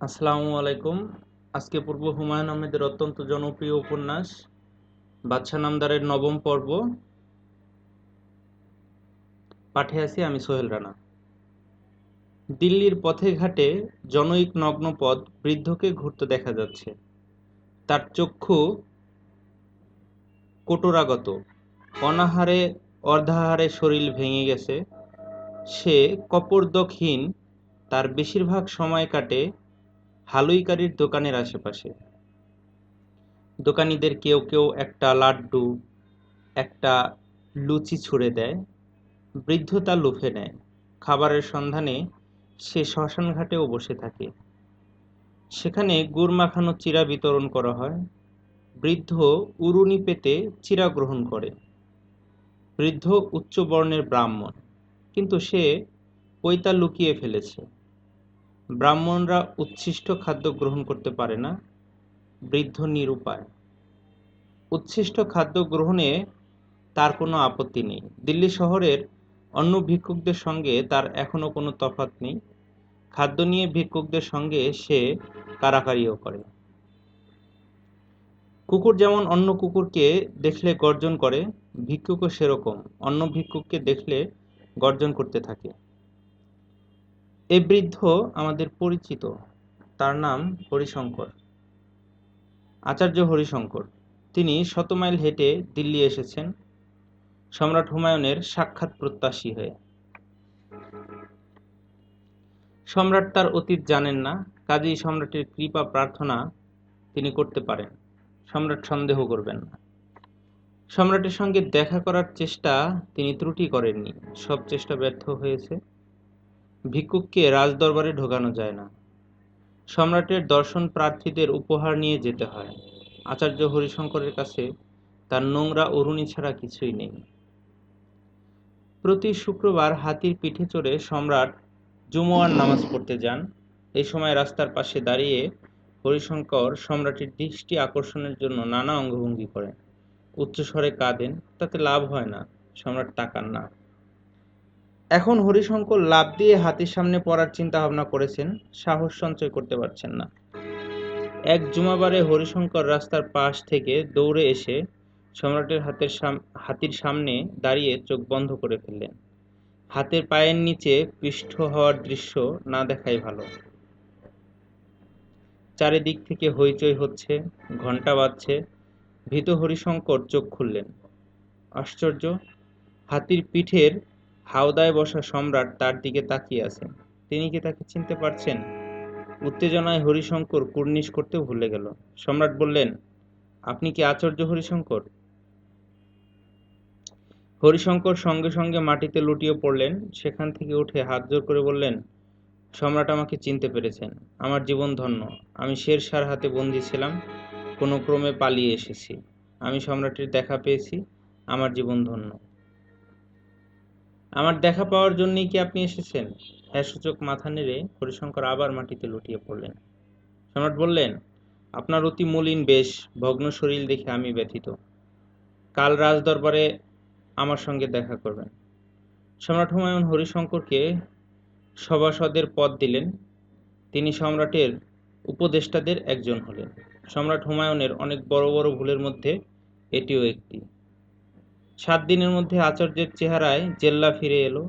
আসসালামু আলাইকুম। আজকে পড়ব হুমায়ুন আহমেদের অত্যন্ত জনপ্রিয় উপন্যাস বাদশা নামদারের নবম পর্ব। পাঠে আছি আমি সোহেল রানা। দিল্লির পথে ঘাটে জনৈক নগ্নপদ বৃদ্ধকে ঘুরতে দেখা যাচ্ছে। তার চক্ষু কোটরাগত, অনাহারে অর্ধাহারে শরীর ভেঙে গেছে। সে কপর্দকহীন, তার বেশিরভাগ সময় কাটে হালুইকারির দোকানের আশেপাশে। দোকানিদের কেউ কেউ একটা লাড্ডু, একটা লুচি ছুঁড়ে দেয়। বৃদ্ধ তা লুফে নেয়। খাবারের সন্ধানে সে শ্মশানঘাটেও বসে থাকে। সেখানে গুড় মাখানো চিড়া বিতরণ করা হয়। বৃদ্ধ উরুনি পেতে চিড়া গ্রহণ করে। বৃদ্ধ উচ্চ বর্ণের ব্রাহ্মণ, কিন্তু সে পৈতা লুকিয়ে ফেলেছে। ব্রাহ্মণরা উচ্ছিষ্ট খাদ্য গ্রহণ করতে পারে না। বৃদ্ধ নিরুপায়। উচ্ছিষ্ট খাদ্য গ্রহণে তার কোনো আপত্তি নেই। দিল্লি শহরের অন্য ভিক্ষুকদের সঙ্গে তার এখনো কোনো তফাৎ নেই। খাদ্য নিয়ে ভিক্ষুকদের সঙ্গে সে কাড়াকাড়িও করে। কুকুর যেমন অন্য কুকুরকে দেখলে গর্জন করে, ভিক্ষুকও সেরকম অন্য ভিক্ষুককে দেখলে গর্জন করতে থাকে। এ বৃদ্ধ আমাদের পরিচিত। তার নাম হরিশঙ্কর, আচার্য হরিশঙ্কর। তিনি শত মাইল হেঁটে দিল্লি এসেছেন সম্রাট হুমায়ুনের সাক্ষাৎ প্রত্যাশী হয়ে। সম্রাট তার অতীত জানেন না, কাজেই সম্রাটের কৃপা প্রার্থনা তিনি করতে পারেন। সম্রাট সন্দেহ করবেন না। সম্রাটের সঙ্গে দেখা করার চেষ্টা তিনি ত্রুটি করেননি, সব চেষ্টা ব্যর্থ হয়েছে। ভিক্ষুককে রাজদরবারে ঢোকানো যায় না। সম্রাটের দর্শন প্রার্থীদের উপহার নিয়ে যেতে হয়। আচার্য হরিশঙ্করের কাছে তার নোংরা অরুণী ছাড়া কিছুই নেই। প্রতি শুক্রবার হাতির পিঠে চড়ে সম্রাট জুমুয়ার নামাজ পড়তে যান। এই সময় রাস্তার পাশে দাঁড়িয়ে হরিশঙ্কর সম্রাটের দৃষ্টি আকর্ষণের জন্য নানা অঙ্গভঙ্গি করেন। উচ্চস্বরে কাঁদেন, তাতে লাভ হয় না, সম্রাট তাকান না। এখন হরিশঙ্কর লাফ দিয়ে হাতির সামনে পড়ার চিন্তা ভাবনা করেছেন, সাহস সঞ্চয় করতে পারছেন না। এক জুমাবারে হরিশঙ্কর রাস্তার পাশ থেকে দৌড়ে এসে সম্রাটের হাতির সামনে দাঁড়িয়ে চোখ বন্ধ করে ফেললেন। হাতের পায়ের নিচে পিষ্ট হওয়ার দৃশ্য না দেখাই ভালো। চারিদিক থেকে হইচই হচ্ছে, ঘণ্টা বাজছে। ভীত হরিশঙ্কর চোখ খুললেন। আশ্চর্য, হাতির পিঠের হাওদায় বসা সম্রাট তার দিকে তাকিয়ে আছেন। তিনি কি তাকে চিনতে পারছেন? উত্তেজনায় হরিশঙ্কর কুর্নিশ করতেও ভুলে গেল। সম্রাট বললেন, আপনি কি আচার্য হরিশঙ্কর? হরিশঙ্কর সঙ্গে সঙ্গে মাটিতে লুটিয়ে পড়লেন। সেখান থেকে উঠে হাত জোড় করে বললেন, সম্রাট আমাকে চিনতে পেরেছেন। আমার জীবন ধন্য। আমি শেরশাহর হাতে বন্দী ছিলাম, কোনো ক্রমে পালিয়ে এসেছি। আমি সম্রাটের দেখা পেয়েছি, আমার জীবন ধন্য। আমার দেখা পাওয়ার জন্যই কি আপনি এসেছেন? হ্যাঁ সূচক মাথা নেড়ে হরিশঙ্কর আবার মাটিতে লুটিয়ে পড়লেন। সম্রাট বললেন, আপনার অতি মলিন বেশ, ভগ্ন শরীর দেখে আমি ব্যথিত। কাল রাজদরবারে আমার সঙ্গে দেখা করবেন। সম্রাট হুমায়ুন হরিশঙ্করকে সভাসদের পদ দিলেন। তিনি সম্রাটের উপদেষ্টাদের একজন হলেন। সম্রাট হুমায়ুনের অনেক বড় বড় ভুলের মধ্যে এটিও একটি। 7 দিনের মধ্যে আচার্যের চেহারায় জেল্লা ফিরে এলো।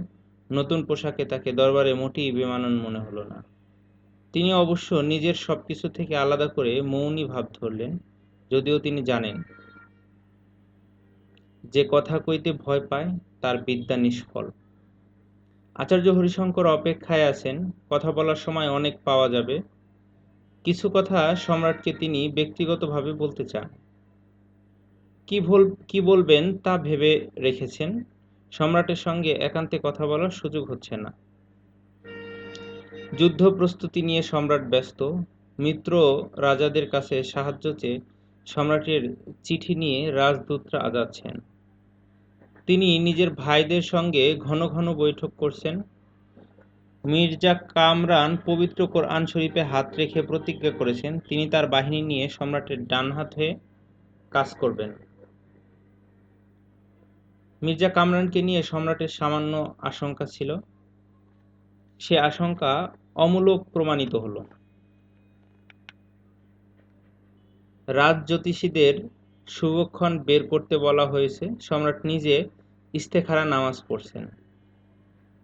নতুন পোশাকে তাকে দরবারে মোটেই বেমানান মনে হলো না। তিনি অবশ্য নিজের সবকিছু থেকে আলাদা করে মৌনী ভাব ধরলেন, যদিও তিনি জানেন যে কথা কইতে ভয় পায় তার বিদ্যা নিষ্ফল। আচার্য হরিশঙ্কর অপেক্ষায় আছেন, কথা বলার সময় অনেক পাওয়া যাবে। কিছু কথা সম্রাটকে তিনি ব্যক্তিগতভাবে বলতে চান। কি বলবেন তা ভেবে রেখেছেন। সম্রাটের সঙ্গে একান্তে কথা বলার সুযোগ হচ্ছে না। যুদ্ধ প্রস্তুতি নিয়ে সম্রাট ব্যস্ত। মিত্র রাজাদের কাছে সাহায্য চেয়ে সম্রাটের চিঠি নিয়ে রাজদূতরা যাচ্ছেন। তিনি নিজের ভাইদের সঙ্গে ঘন ঘন বৈঠক করছেন। মির্জা কামরান পবিত্র কোরআন শরীফে হাত রেখে প্রতিজ্ঞা করেছেন তিনি তার বাহিনী নিয়ে সম্রাটের ডান হাত হয়ে কাজ করবেন। মির্জা কামরানকে নিয়ে সম্রাটের সামান্য আশঙ্কা ছিল, সে আশঙ্কা অমূলক প্রমাণিত হল। রাজজ্যোতিষীদের শুভক্ষণ বের করতে বলা হয়েছে। সম্রাট নিজে ইস্তেখারা নামাজ পড়ছেন।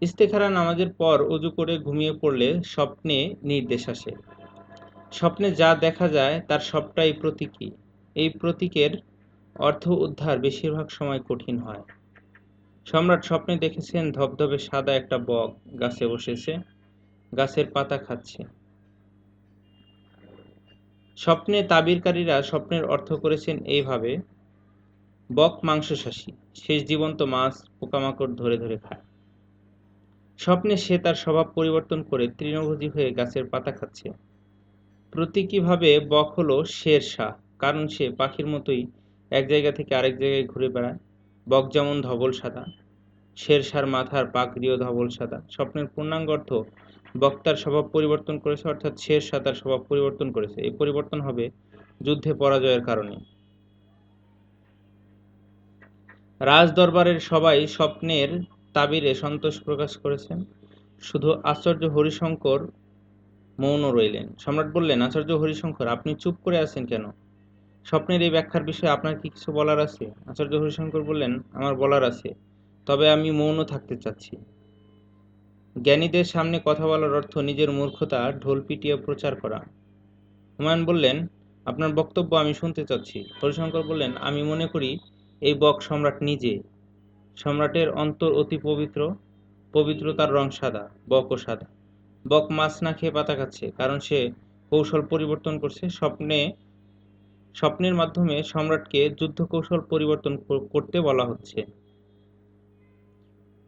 ইস্তেখারা নামাজের পর অজু করে ঘুমিয়ে পড়লে স্বপ্নে নির্দেশ আসে। স্বপ্নে যা দেখা যায় তার সবটাই প্রতীকী। এই প্রতীকের অর্থ উদ্ধার বেশিরভাগ সময় কঠিন হয়। সম্রাট স্বপ্নে দেখেছেন ধবধবে সাদা একটা বক গাছে বসেছে, গাছের পাতা খাচ্ছে। স্বপ্নে তাবিরকারীরা স্বপ্নের অর্থ করেছেন এইভাবে: বক মাংসাশী, শেষ জীবন্ত মাছ পোকামাকড় ধরে ধরে খায়। স্বপ্নে সে তার স্বভাব পরিবর্তন করে তৃণভোজী হয়ে গাছের পাতা খাচ্ছে। প্রতীকীভাবে বক হলো শের শাহ, কারণ সে পাখির মতোই এক জায়গা থেকে আরেক জায়গায় ঘুরে বেড়ায়। বক যেমন ধবল সাদা, শের শাহর মাথার পাগড়িও ধবল সাদা। স্বপ্নের পূর্ণাঙ্গ অর্থ: বক তার স্বভাব পরিবর্তন করেছে, অর্থাৎ শের শাহ তার স্বভাব পরিবর্তন করেছে। এই পরিবর্তন হবে যুদ্ধে পরাজয়ের কারণে। রাজদরবারের সবাই স্বপ্নের তাবিরে সন্তোষ প্রকাশ করেছেন। শুধু আচার্য হরিশঙ্কর মৌন রইলেন। সম্রাট বললেন, আচার্য হরিশঙ্কর, আপনি চুপ করে আছেন কেন? স্বপ্নের এই ব্যাখ্যার বিষয়ে আপনার কি কিছু বলার আছে? আচার্য হরিশঙ্কর বললেন, আমার বলার আছে, তবে আমি মৌন থাকতে চাচ্ছি। জ্ঞানীদের সামনে কথা বলার অর্থ নিজের মূর্খতা ঢোল পিটিয়ে প্রচার করা। হুমায়ুন বললেন, আপনার বক্তব্য আমি শুনতে চাচ্ছি। হরিশঙ্কর বললেন, আমি মনে করি এই বক সম্রাট নিজে। সম্রাটের অন্তর অতি পবিত্র, পবিত্রতার রং সাদা, বকও সাদা। বক মাছ না খেয়ে পাতা খাচ্ছে, কারণ সে কৌশল পরিবর্তন করছে। স্বপ্নের মাধ্যমে সম্রাটকে যুদ্ধ কৌশল পরিবর্তন করতে বলা হচ্ছে।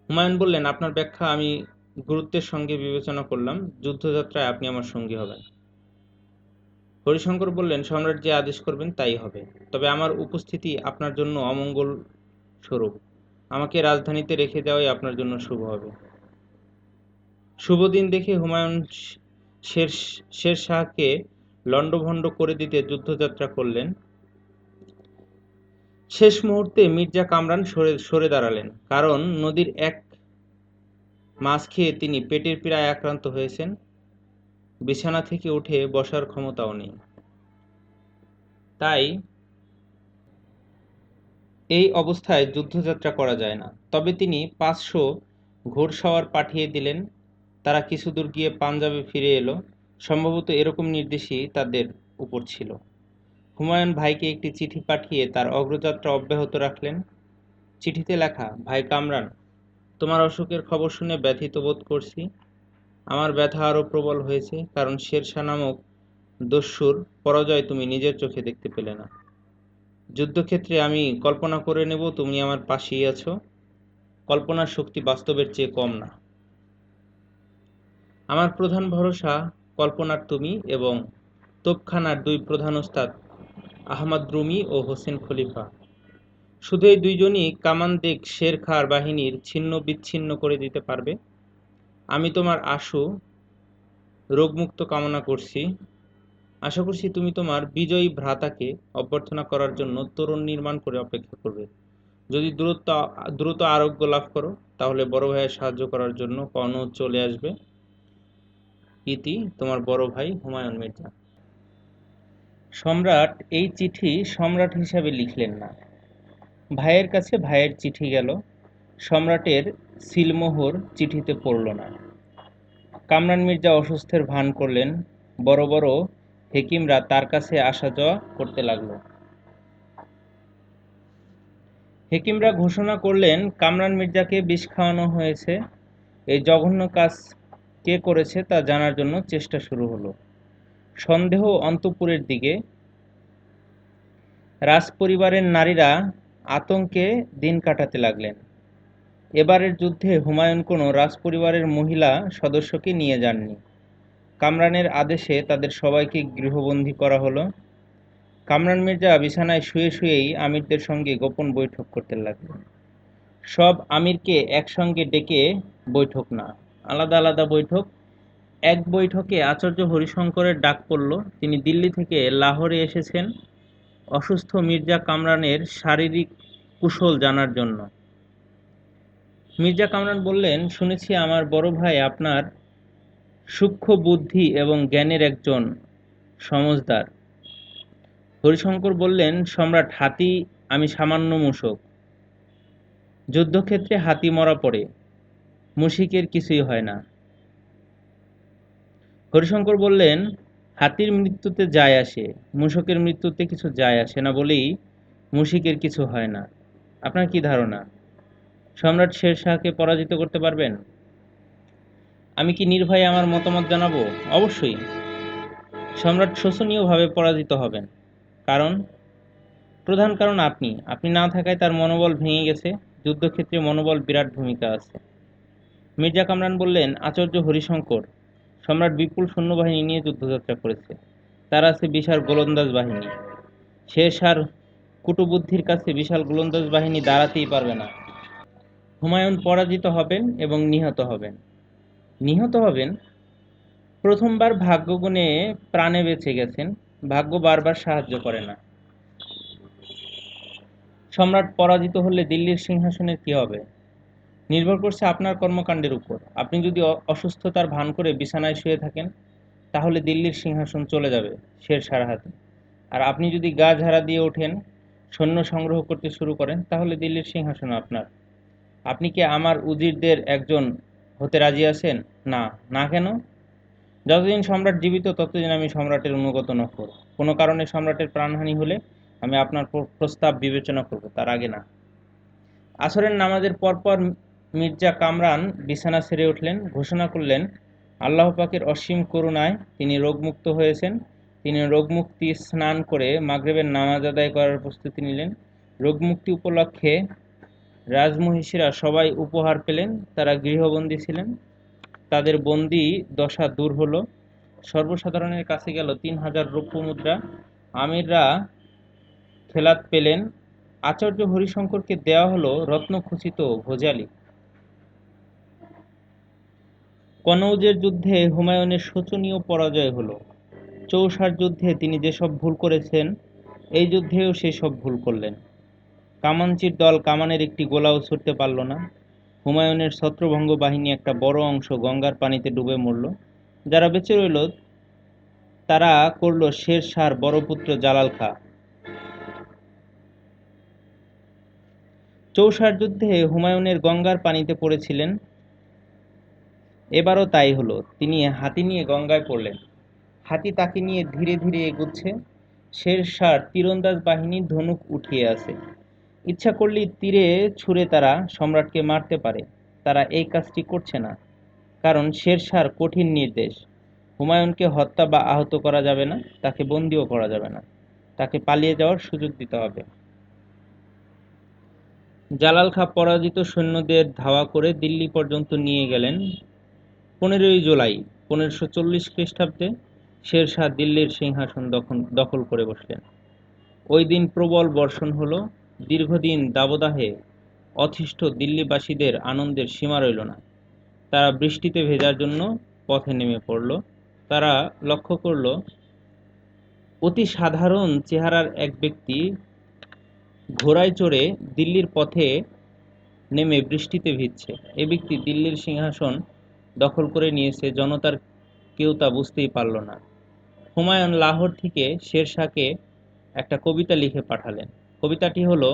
হুমায়ুন বললেন, আপনার ব্যাখ্যা আমি গুরুত্বের সঙ্গে বিবেচনা করলাম। যুদ্ধযাত্রায় আপনি আমার সঙ্গী হবেন। হরিশঙ্কর বললেন, সম্রাট যে আদেশ করবেন তাই হবে, তবে আমার উপস্থিতি আপনার জন্য অমঙ্গল স্বরূপ। আমাকে রাজধানীতে রেখে দেওয়াই আপনার জন্য শুভ হবে। শুভ দিন দেখে হুমায়ুন শের শাহকে লণ্ডভণ্ড করে দিতে যুদ্ধযাত্রা করলেন। শেষ মুহূর্তে মির্জা কামরান সরে দাঁড়ালেন, কারণ নদীর এক মাছ খেয়ে তিনি পেটের পীড়ায় আক্রান্ত হয়েছেন। বিছানা থেকে উঠে বসার ক্ষমতাও নেই। তাই এই অবস্থায় যুদ্ধযাত্রা করা যায় না। তবে তিনি 500 ঘোড়সওয়ার পাঠিয়ে দিলেন। তারা কিছুদূর গিয়ে পাঞ্জাবে ফিরে এলো। সম্ভবত এরকম নির্দেশই তাদের উপর ছিল। হুমায়ুন ভাইকে একটি চিঠি পাঠিয়ে তার অগ্রযাত্রা অব্যাহত রাখলেন। চিঠিতে লেখা, ভাই কামরান, তোমার অসুখের খবর শুনে ব্যথিত বোধ করছি। আমার ব্যথা আরও প্রবল হয়েছে, কারণ শেরশাহ নামক দস্যুর পরাজয় তুমি নিজের চোখে দেখতে পেলে না। যুদ্ধক্ষেত্রে আমি কল্পনা করে নেব তুমি আমার পাশেই আছো। কল্পনার শক্তি বাস্তবের চেয়ে কম না। আমার প্রধান ভরসা কল্পনার তুমি এবং তোপখানার 2 প্রধান ওস্তাদ আহমদ রুমি ও হোসেন খলিফা। শুধু এই 2 জনই কামানদেগ শের খাঁর বাহিনীর ছিন্ন বিচ্ছিন্ন করে দিতে পারবে। আমি তোমার আশু রোগমুক্ত কামনা করছি। আশা করছি তুমি তোমার বিজয়ী ভ্রাতাকে অভ্যর্থনা করার জন্য তোরণ নির্মাণ করে অপেক্ষা করবে। যদি দ্রুত আরোগ্য লাভ করো, তাহলে বড় ভাইয়ের সাহায্য করার জন্য কনৌজ চলে আসবে। ইতি তোমার বড় ভাই হুমায়ুন মির্জা। সম্রাট এই চিঠি সম্রাট হিসাবে লিখলেন না। ভাইয়ের কাছে ভাইয়ের চিঠি গেল। সম্রাটের সিলমোহর চিঠিতে পড়ল না। কামরান মির্জা অসুস্থের ভান করলেন। বড় বড় হেকিমরা তার কাছে আসা যাওয়া করতে লাগল। হেকিমরা ঘোষণা করলেন, কামরান মির্জাকে বিষ খাওয়ানো হয়েছে। এই জঘন্য কাজ কে করেছে তা জানার জন্য চেষ্টা শুরু হলো। সন্দেহ অন্তঃপুরের দিকে। রাজপরিবারের নারীরা আতঙ্কে দিন কাটাতে লাগলেন। এবারের যুদ্ধে হুমায়ুন কোনো রাজপরিবারের মহিলা সদস্যকে নিয়ে যাননি। কামরানের আদেশে তাদের সবাইকে গৃহবন্দী করা হলো। কামরান মির্জা বিছানায় শুয়ে শুয়েই আমিরদের সঙ্গে গোপন বৈঠক করতে লাগলেন। সব আমিরকে একসঙ্গে ডেকে বৈঠক না, আলাদা আলাদা বৈঠক। এক বৈঠকে আচার্য হরিশঙ্করের ডাক পড়ল। তিনি দিল্লি থেকে লাহোরে এসেছেন অসুস্থ মির্জা কামরানের শারীরিক কুশল জানার জন্য। মির্জা কামরান বললেন, শুনেছি আমার বড় ভাই আপনার সূক্ষ্ম বুদ্ধি এবং জ্ঞানের একজন সমজদার। হরিশঙ্কর বললেন, সম্রাট, হাতি আমি সামান্য মূষক। যুদ্ধক্ষেত্রে হাতি মরা পড়ে, মুশিকের কিছুই হয় না। হরিশঙ্কর বললেন, হাতির মৃত্যুতে যায় আসে, মূষকের মৃত্যুতে কিছু যায় আসে না বলেই মুশিকের কিছু হয় না। আপনার কি ধারণা, সম্রাট শের শাহকে পরাজিত করতে পারবেন? আমি কি নির্ভয়ে আমার মতামত জানাবো? অবশ্যই। সম্রাট শোচনীয়ভাবে পরাজিত হবেন। কারণ, প্রধান কারণ আপনি না থাকায় তার মনোবল ভেঙে গেছে। যুদ্ধক্ষেত্রে মনোবল বিরাট ভূমিকা আছে। মির্জা কামরান বললেন, আচার্য হরিশঙ্কর, সম্রাট বিপুল সৈন্যবাহিনী নিয়ে যুদ্ধযাত্রা করেছে। তার আছে বিশাল গোলন্দাজ বাহিনী। শের শাহর কূটবুদ্ধির কাছে বিশাল গোলন্দাজ বাহিনী দাঁড়াতেই পারবে না। হুমায়ুন পরাজিত হবেন এবং নিহত হবেন। নিহত হবেন? প্রথমবার ভাগ্যগুণে প্রাণে বেঁচে গেছেন, ভাগ্য বারবার সাহায্য করে না। সম্রাট পরাজিত হলে দিল্লির সিংহাসনের কি হবে? নির্ভর করছে আপনার কর্মকাণ্ডের উপর। আপনি যদি অসুস্থতার ভান করে বিছানায় শুয়ে থাকেন, তাহলে দিল্লির সিংহাসন চলে যাবে শের শাহর হাতে। আর আপনি যদি গা ঝাড়া দিয়ে ওঠেন, সৈন্য সংগ্রহ করতে শুরু করেন, তাহলে দিল্লির সিংহাসন আপনার। আপনি কি আমার উজিরদের একজন হতে রাজি আছেন? না। না কেন? যতদিন সম্রাট জীবিত ততদিন আমি সম্রাটের অনুগত নকর। কোনো কারণে সম্রাটের প্রাণহানি হলে আমি আপনার প্রস্তাব বিবেচনা করব, তার আগে না। আসরের নামাজের পরপর মির্জা কামরান বিছানা ছেড়ে উঠলেন, ঘোষণা করলেন, আল্লাহ পাকের অসীম করুণায় তিনি রোগমুক্ত হয়েছেন। তিনি রোগমুক্তি স্নান করে মাগরিবের নামাজ আদায় করার প্রস্তুতি নিলেন। রোগমুক্তি উপলক্ষে রাজমহিষীরা সবাই উপহার পেলেন। তারা গৃহবন্দী ছিলেন, তাদের বন্দী দশা দূর হলো। সর্বসাধারণের কাছে গেল ৩,০০০ রৌপ্য মুদ্রা। আমিররা খেলাত পেলেন। আচার্য হরিশঙ্করকে দেওয়া হলো রত্নখচিত ভোজালি। কনৌজের যুদ্ধে হুমায়ুনের শোচনীয় পরাজয় হলো। চৌসার যুদ্ধে তিনি যেসব ভুল করেছেন, এই যুদ্ধেও সেসব ভুল করলেন। কামাঞ্চির দল কামানের একটি গোলাও ছুটতে পারল না। হুমায়ুনের ছত্রভঙ্গ বাহিনী একটা বড় অংশ গঙ্গার পানিতে ডুবে মরল। যারা বেঁচে রইল তারা করল শের শাহর বড় পুত্র জালাল খাঁ। চৌসার যুদ্ধে হুমায়ুনের গঙ্গার পানিতে পড়েছিলেন, এবারও তাই হলো। তিনি হাতি নিয়ে গঙ্গায় পড়লেন। হাতি তাকে নিয়ে ধীরে ধীরে এগুচ্ছে। শের শাহর তীরন্দাজ বাহিনী ধনুক উঠিয়ে আছে। ইচ্ছা করলেই তীরে ছুঁড়ে তারা সম্রাটকে মারতে পারে। তারা এই কাজটি করছে না, কারণ শের শাহর কঠিন নির্দেশ, হুমায়ুনকে হত্যা বা আহত করা যাবে না, তাকে বন্দীও করা যাবে না, তাকে পালিয়ে যাওয়ার সুযোগ দিতে হবে। জালাল খাঁ পরাজিত সৈন্যদের ধাওয়া করে দিল্লি পর্যন্ত নিয়ে গেলেন। 15ই জুলাই 1540 খ্রিস্টাব্দে শের শাহ দিল্লির সিংহাসন দখল করে বসলেন। ওই দিন প্রবল বর্ষণ হলো। দীর্ঘদিন দাবদাহে অতিষ্ঠ দিল্লিবাসীদের আনন্দের সীমা রইল না। তারা বৃষ্টিতে ভেজার জন্য পথে নেমে পড়ল। তারা লক্ষ্য করল, অতি সাধারণ চেহারার এক ব্যক্তি ঘোড়ায় চড়ে দিল্লির পথে নেমে বৃষ্টিতে ভিজছে। এ ব্যক্তি দিল্লির সিংহাসন দখল করে নিয়েছে। জনতার কেউ তা বুঝতেই পারল না। হুমায়ুন লাহোর থেকে শের শাহকে একটা কবিতা লিখে পাঠালেন। কবিতাটি হলো,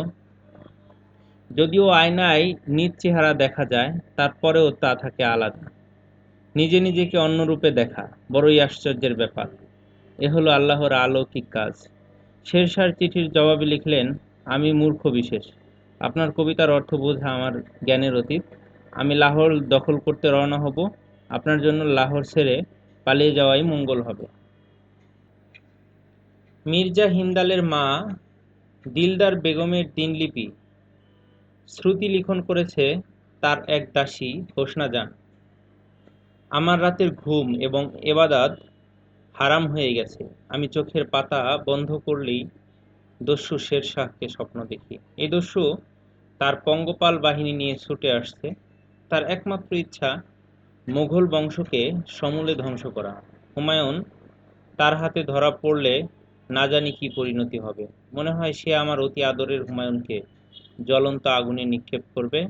যদিও আয়নায় নিজ চেহারা দেখা যায়, তারপরেও তা থাকে আলাদা। নিজে নিজেকে অন্য রূপে দেখা বড়ই আশ্চর্যের ব্যাপার। এ হলো আল্লাহর অলৌকিক কাজ। শের শাহর চিঠির জবাবে লিখলেন, আমি মূর্খ বিশেষ। আপনার কবিতার অর্থ বোঝা আমার জ্ঞানের অতীত। আমি লাহোর দখল করতে রওনা হব। আপনার জন্য লাহোর ছেড়ে পালিয়ে যাওয়াই মঙ্গল হবে। মির্জা হিন্দালের মা দিলদার বেগমের দিনলিপি শ্রুতি লিখন করেছে তার এক দাসী হোসনা জান। আমার রাতের ঘুম এবং এবাদাত হারাম হয়ে গেছে। আমি চোখের পাতা বন্ধ করলেই দস্যু শের শাহকে স্বপ্ন দেখি। এই দস্যু তার পঙ্গপাল বাহিনী নিয়ে ছুটে আসছে। তার একমাত্র ইচ্ছা মোগল বংশকে সমূলে ধ্বংস করা। হুমায়ুন তার হাতে ধরা পড়লে না জানি কি পরিণতি হবে। মনে হয় সে আমার অতি আদরের হুমায়ুনকে জ্বলন্ত আগুনে নিক্ষেপ করবে।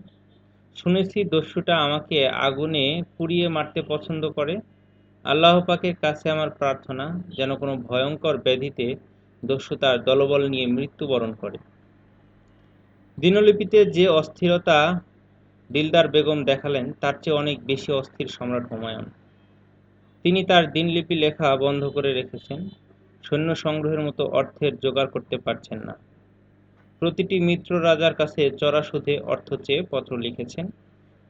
শুনেছি দস্যুটা আমাকে আগুনে পুড়িয়ে মারতে পছন্দ করে। আল্লাহ পাকের কাছে আমার প্রার্থনা, যেন কোনো ভয়ঙ্কর ব্যাধিতে দস্যু তার দলবল নিয়ে মৃত্যুবরণ করে। দিনলিপিতে যে অস্থিরতা দিলদার বেগম দেখালেন তার চেয়ে অনেক বেশি অস্থির সম্রাট হুমায়ুন। তিনি তার দিনলিপি লেখা বন্ধ করে রেখেছেন, সৈন্য সংগ্রহের মতো অর্থের জোগাড় করতে পারছেন না। প্রতিটি মিত্র রাজার কাছে চড়া সুদে অর্থ চেয়ে পত্র লিখেছেন,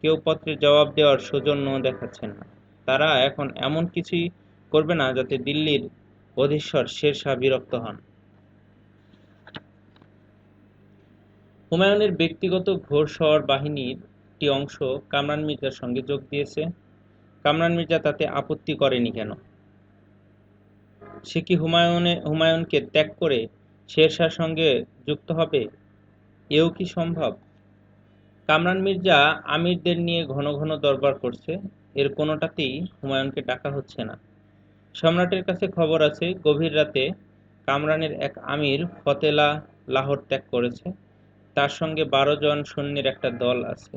কেউ পত্রের জবাব দেওয়ার সৌজন্য দেখাচ্ছেন না। তারা এখন এমন কিছুই করবে না যাতে দিল্লির অধীশ্বর শের শাহ বিরক্ত হন। হুমায়ুনের ব্যক্তিগত ঘোড়সওয়ার বাহিনীর একটি অংশ কামরান মির্জার সঙ্গে যোগ দিয়েছে। কামরান মির্জা তাতে আপত্তি করেনি কেন? সে কি হুমায়ুনকে ত্যাগ করে শের শাহর সঙ্গে যুক্ত হবে? এও কি সম্ভব? কামরান মির্জা আমিরদের নিয়ে ঘন ঘন দরবার করছে, এর কোনোটাতেই হুমায়ুনকে ডাকা হচ্ছে না। সম্রাটের কাছে খবর আছে গভীর রাতে কামরানের এক আমির ফতেলা লাহোর ত্যাগ করেছে, তার সঙ্গে 12 জন সৈন্যের একটা দল আছে।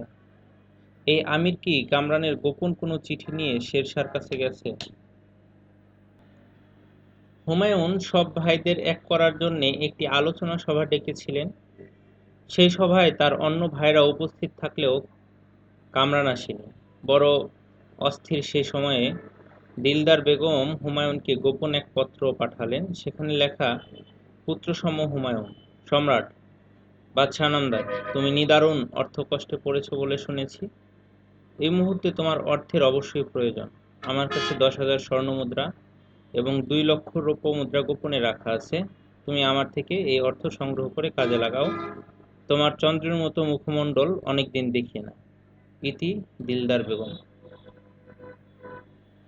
এই আমির কি কামরানের গোপন কোনো চিঠি নিয়ে শেরশাহর কাছে গেছে? হুমায়ুন সব ভাইদের এক করার জন্যে একটি আলোচনা সভা ডেকেছিলেন। সেই সভায় তার অন্য ভাইরা উপস্থিত থাকলেও কামরান আসেনি। বড় অস্থির সেই সময়ে দিলদার বেগম হুমায়ুনকে গোপন এক পত্র পাঠালেন। সেখানে লেখা, পুত্রসম হুমায়ুন, সম্রাট বাদশাহ নামদার, তুমি নিদারুণ অর্থকষ্টে পড়েছ বলে শুনেছি। এই মুহূর্তে তোমার অর্থের অবশ্যই প্রয়োজন। আমার কাছে 10,000 স্বর্ণমুদ্রা এবং 2 লক্ষ রৌপ্য মুদ্রা গোপনে রাখা আছে। তুমি আমার থেকে এই অর্থ সংগ্রহ করে কাজে লাগাও। তোমার চন্দ্রের মতো মুখমণ্ডল অনেকদিন দেখি না। ইতি দিলদার বেগম।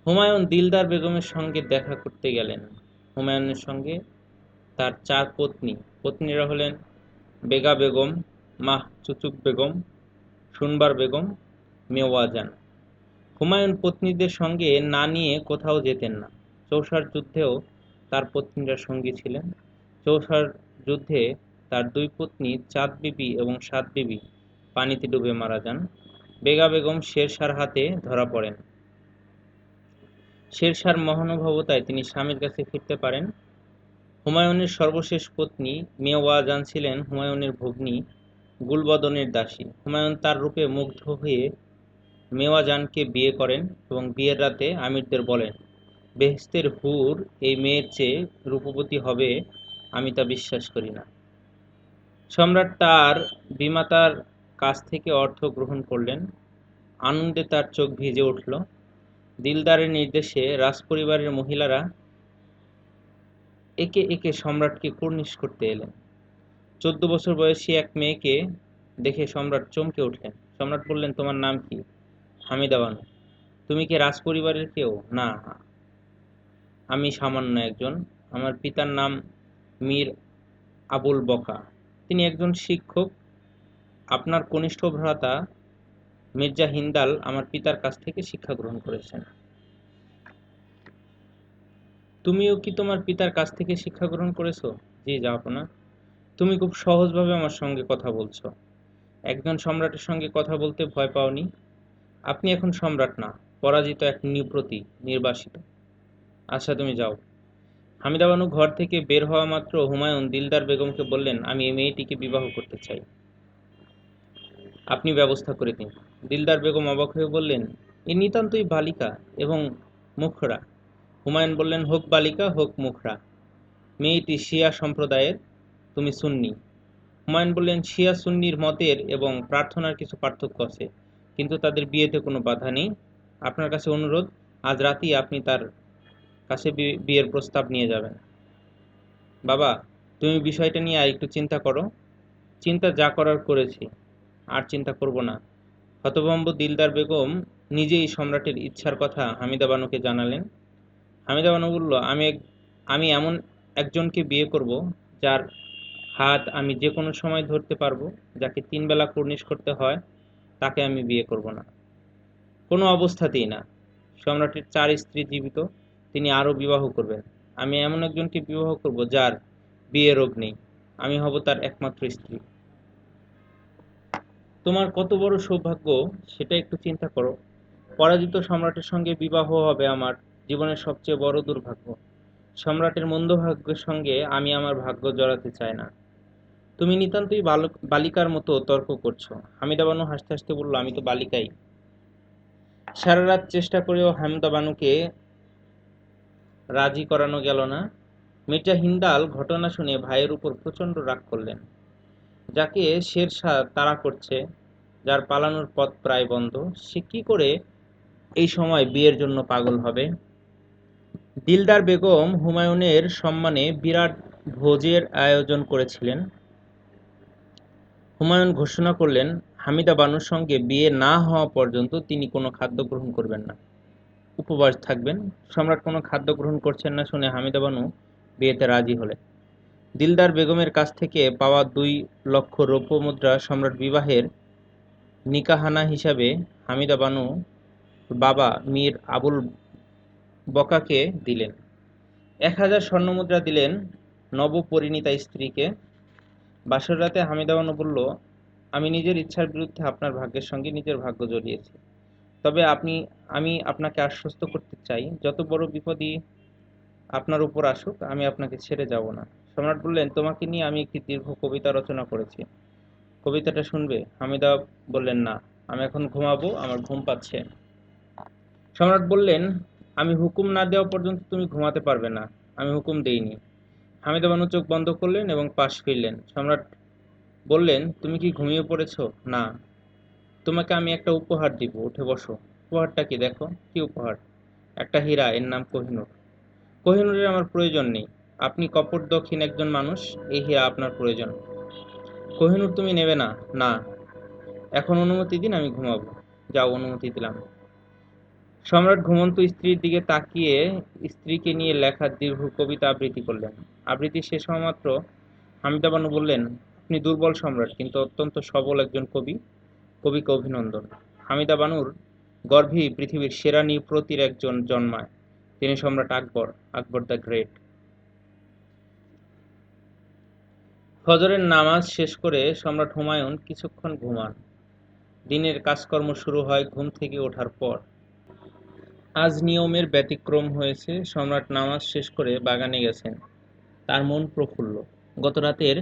হুমায়ুন দিলদার বেগমের সঙ্গে দেখা করতে গেলেন। হুমায়ুনের সঙ্গে তার 4 পত্নী। পত্নীরা হলেন বেগা বেগম, মাহ চুচুক বেগম, শুনবার বেগম, মেওয়াজান। হুমায়ুন পত্নীদের সঙ্গে না নিয়ে কোথাও যেতেন না। চৌসার যুদ্ধেও তার পত্নীরা সঙ্গী ছিলেন। চৌসার যুদ্ধে তার 2 পত্নী চাঁদ বিবি এবং সাত বিবি পানিতে ডুবে মারা যান। বেগা বেগম শের শাহর হাতে ধরা পড়েন। শের শাহর মহানুভবতায় তিনি স্বামীর কাছে ফিরতে পারেন। হুমায়ুনের সর্বশেষ পত্নী মেওয়াজান ছিলেন হুমায়ুনের ভগ্নী গুলবদনের দাসী। হুমায়ুন তার রূপে মুগ্ধ হয়ে মেওয়াজানকে বিয়ে করেন এবং বিয়ের রাতে আমিরদের বলেন, বেহেশতের হুর এই মেয়ের চেয়ে রূপবতী হবে আমি তা বিশ্বাস করি না। সম্রাট তার বিমাতার কাছ থেকে অর্থ গ্রহণ করলেন। আনন্দে তার চোখ ভিজে উঠল। দিলদারের নির্দেশে রাজপরিবারের মহিলারা একে একে সম্রাটকে কুর্নিশ করতে এলেন। 14 বছর বয়সী এক মেয়েকে দেখে সম্রাট চমকে উঠলেন। সম্রাট বললেন, তোমার নাম কি? হামিদা বানু। তুমি কি রাজপরিবারের কেউ? না, আমি সামান্য একজন। আমার পিতার নাম মীর আবুল বকা, তিনি একজন শিক্ষক। আপনার কনিষ্ঠ ভ্রাতা মির্জা হিন্দাল আমার পিতার কাছ থেকে শিক্ষা গ্রহণ করেছেন। তুমিও কি তোমার পিতার কাছ থেকে শিক্ষা গ্রহণ করেছো? জি জাহাপনা। তুমি খুব সহজভাবে আমার সঙ্গে কথা বলছো। একজন সম্রাটের সঙ্গে কথা বলতে ভয় পাওনি? আপনি এখন সম্রাট না, পরাজিত এক নৃপতি, নির্বাসিত। আচ্ছা, তুমি যাও। হামিদা বানু ঘর থেকে বের হওয়া মাত্র হুমায়ুন দিলদার বেগমকে বললেন, আমি এই মেয়েটিকে বিবাহ করতে চাই, আপনি ব্যবস্থা করে দিন। দিলদার বেগম অবাক হয়ে বললেন, এ নিতান্তই বালিকা এবং মুখরা। হুমায়ুন বললেন, হোক বালিকা হোক মুখরা, মেয়েটি শিয়া সম্প্রদায়ের, তুমি সুন্নি। হুমায়ুন বললেন, শিয়া সুন্নির মতের এবং প্রার্থনার কিছু পার্থক্য আছে, কিন্তু তাদের বিয়েতে কোনো বাধা নেই। আপনার কাছে অনুরোধ, আজ রাতেই আপনি তার কাছে বিয়ের প্রস্তাব নিয়ে যাবেন। বাবা, তুমি বিষয়টা নিয়ে আর একটু চিন্তা করো। চিন্তা যা করার করেছি, আর চিন্তা করব না। হতভম্ব দিলদার বেগম নিজেই সম্রাটের ইচ্ছার কথা হামিদা বানুকে জানালেন। হামিদা বানু বলল, আমি এমন একজনকে বিয়ে করব যার হাত আমি যে কোনো সময় ধরতে পারবো। যাকে 3 বেলা কুর্নিশ করতে হয় তাকে আমি বিয়ে করব না, কোনো অবস্থাতেই না। সম্রাটের 4 স্ত্রী জীবিত, তিনি আরও বিবাহ করবেন। আমি এমন একজনকে বিবাহ করব যার বিয়ে রোগ নেই, আমি হব তার একমাত্র স্ত্রী। তোমার কত বড় সৌভাগ্য সেটা একটু চিন্তা করো। পরাজিত সম্রাটের সঙ্গে বিবাহ হবে আমার জীবনের সবচেয়ে বড় দুর্ভাগ্য। সম্রাটের মন্দ ভাগ্যের সঙ্গে আমি আমার ভাগ্য জড়াতে চাই না। তুমি নিতান্তই বালিকার মতো তর্ক করছো। হামিদা বানু হাসতে হাসতে বলল, আমি তো বালিকাই। সারা রাত চেষ্টা করেও হামিদা বানুকে রাজি করানো গেল না। মির্জা হিন্দাল ঘটনা শুনে ভাইয়ের উপর প্রচণ্ড রাগ করলেন। যাকে শেরশাহ তাড়া করছে, যার পালানোর পথ প্রায় বন্ধ, সে কি করে এই সময় বিয়ের জন্য পাগল হবে? দিলদার বেগম হুমায়ুনের সম্মানে বিরাট ভোজের আয়োজন করেছিলেন। হুমায়ুন ঘোষণা করলেন, হামিদা বানুর সঙ্গে বিয়ে না হওয়া পর্যন্ত তিনি কোনো খাদ্য গ্রহণ করবেন না, উপবাস থাকবেন। সম্রাট কোনো খাদ্য গ্রহণ করছেন না শুনে হামিদা বানু বিয়েতে রাজি হলেন। দিলদার বেগমের কাছ থেকে পাওয়া 2 লক্ষ রৌপ্য মুদ্রা সম্রাট বিবাহের নিকাহানা হিসাবে হামিদা বানু বাবা মীর আবুল বকাকে দিলেন। 1000 স্বর্ণমুদ্রা দিলেন নবপরিণীতা স্ত্রীকে। বাসর রাতে হামিদা বানু বলল, আমি নিজের ইচ্ছার বিরুদ্ধে আপনার ভাগ্যের সঙ্গে নিজের ভাগ্য জড়িয়েছি। তবে আমি আপনাকে আশ্বস্ত করতে চাই, যত বড় বিপদই আপনার উপর আসুক, আমি আপনাকে ছেড়ে যাব না। সম্রাট বললেন, তোমাকে নিয়ে আমি একটি দীর্ঘ কবিতা রচনা করেছি, কবিতাটা শুনবে? হামিদা বললেন, না, আমি এখন ঘুমাবো, আমার ঘুম পাচ্ছে। সম্রাট বললেন, আমি হুকুম না দেওয়া পর্যন্ত তুমি ঘুমাতে পারবে না। আমি হুকুম দেইনি। হামিদা বানু চোখ বন্ধ করলেন এবং পাশ ফিরলেন। সম্রাট বললেন, তুমি কি ঘুমিয়ে পড়েছ? না। তোমাকে আমি একটা উপহার দিব, উঠে বসো। উপহারটা কি দেখো? কি উপহার? একটা হীরা, এর নাম কোহিনূর। কোহিনূরের আমার প্রয়োজন নেই। আপনি কপট দক্ষিণ একজন মানুষ, এই হীরা আপনার প্রয়োজন। কোহিনূর তুমি নেবে না? না। এখন অনুমতি দিন, আমি ঘুমাবো। যাও, অনুমতি দিলাম। সম্রাট ঘুমন্ত স্ত্রীর দিকে তাকিয়ে স্ত্রীকে নিয়ে লেখা দীর্ঘ কবিতা আবৃত্তি করলেন। আবৃত্তি শেষ হওয়া মাত্র হামিদা বানু বললেন, আপনি দুর্বল সম্রাট, কিন্তু অত্যন্ত সবল একজন কবি। কবিকে অভিনন্দন। হামিদা বানুর গর্ভেই পৃথিবীর সেরা নৃপতির একজন জন্মায়। তিনি সম্রাট আকবর, আকবর দ্য গ্রেট। ফজরের নামাজ শেষ করে সম্রাট হুমায়ুন কিছুক্ষণ ঘুমান। দিনের কাজকর্ম শুরু হয় ঘুম থেকে ওঠার পর। আজ নিয়মের ব্যতিক্রম হয়েছে। সম্রাট নামাজ শেষ করে বাগানে গেছেন। তার মন প্রফুল্ল। গত রাতের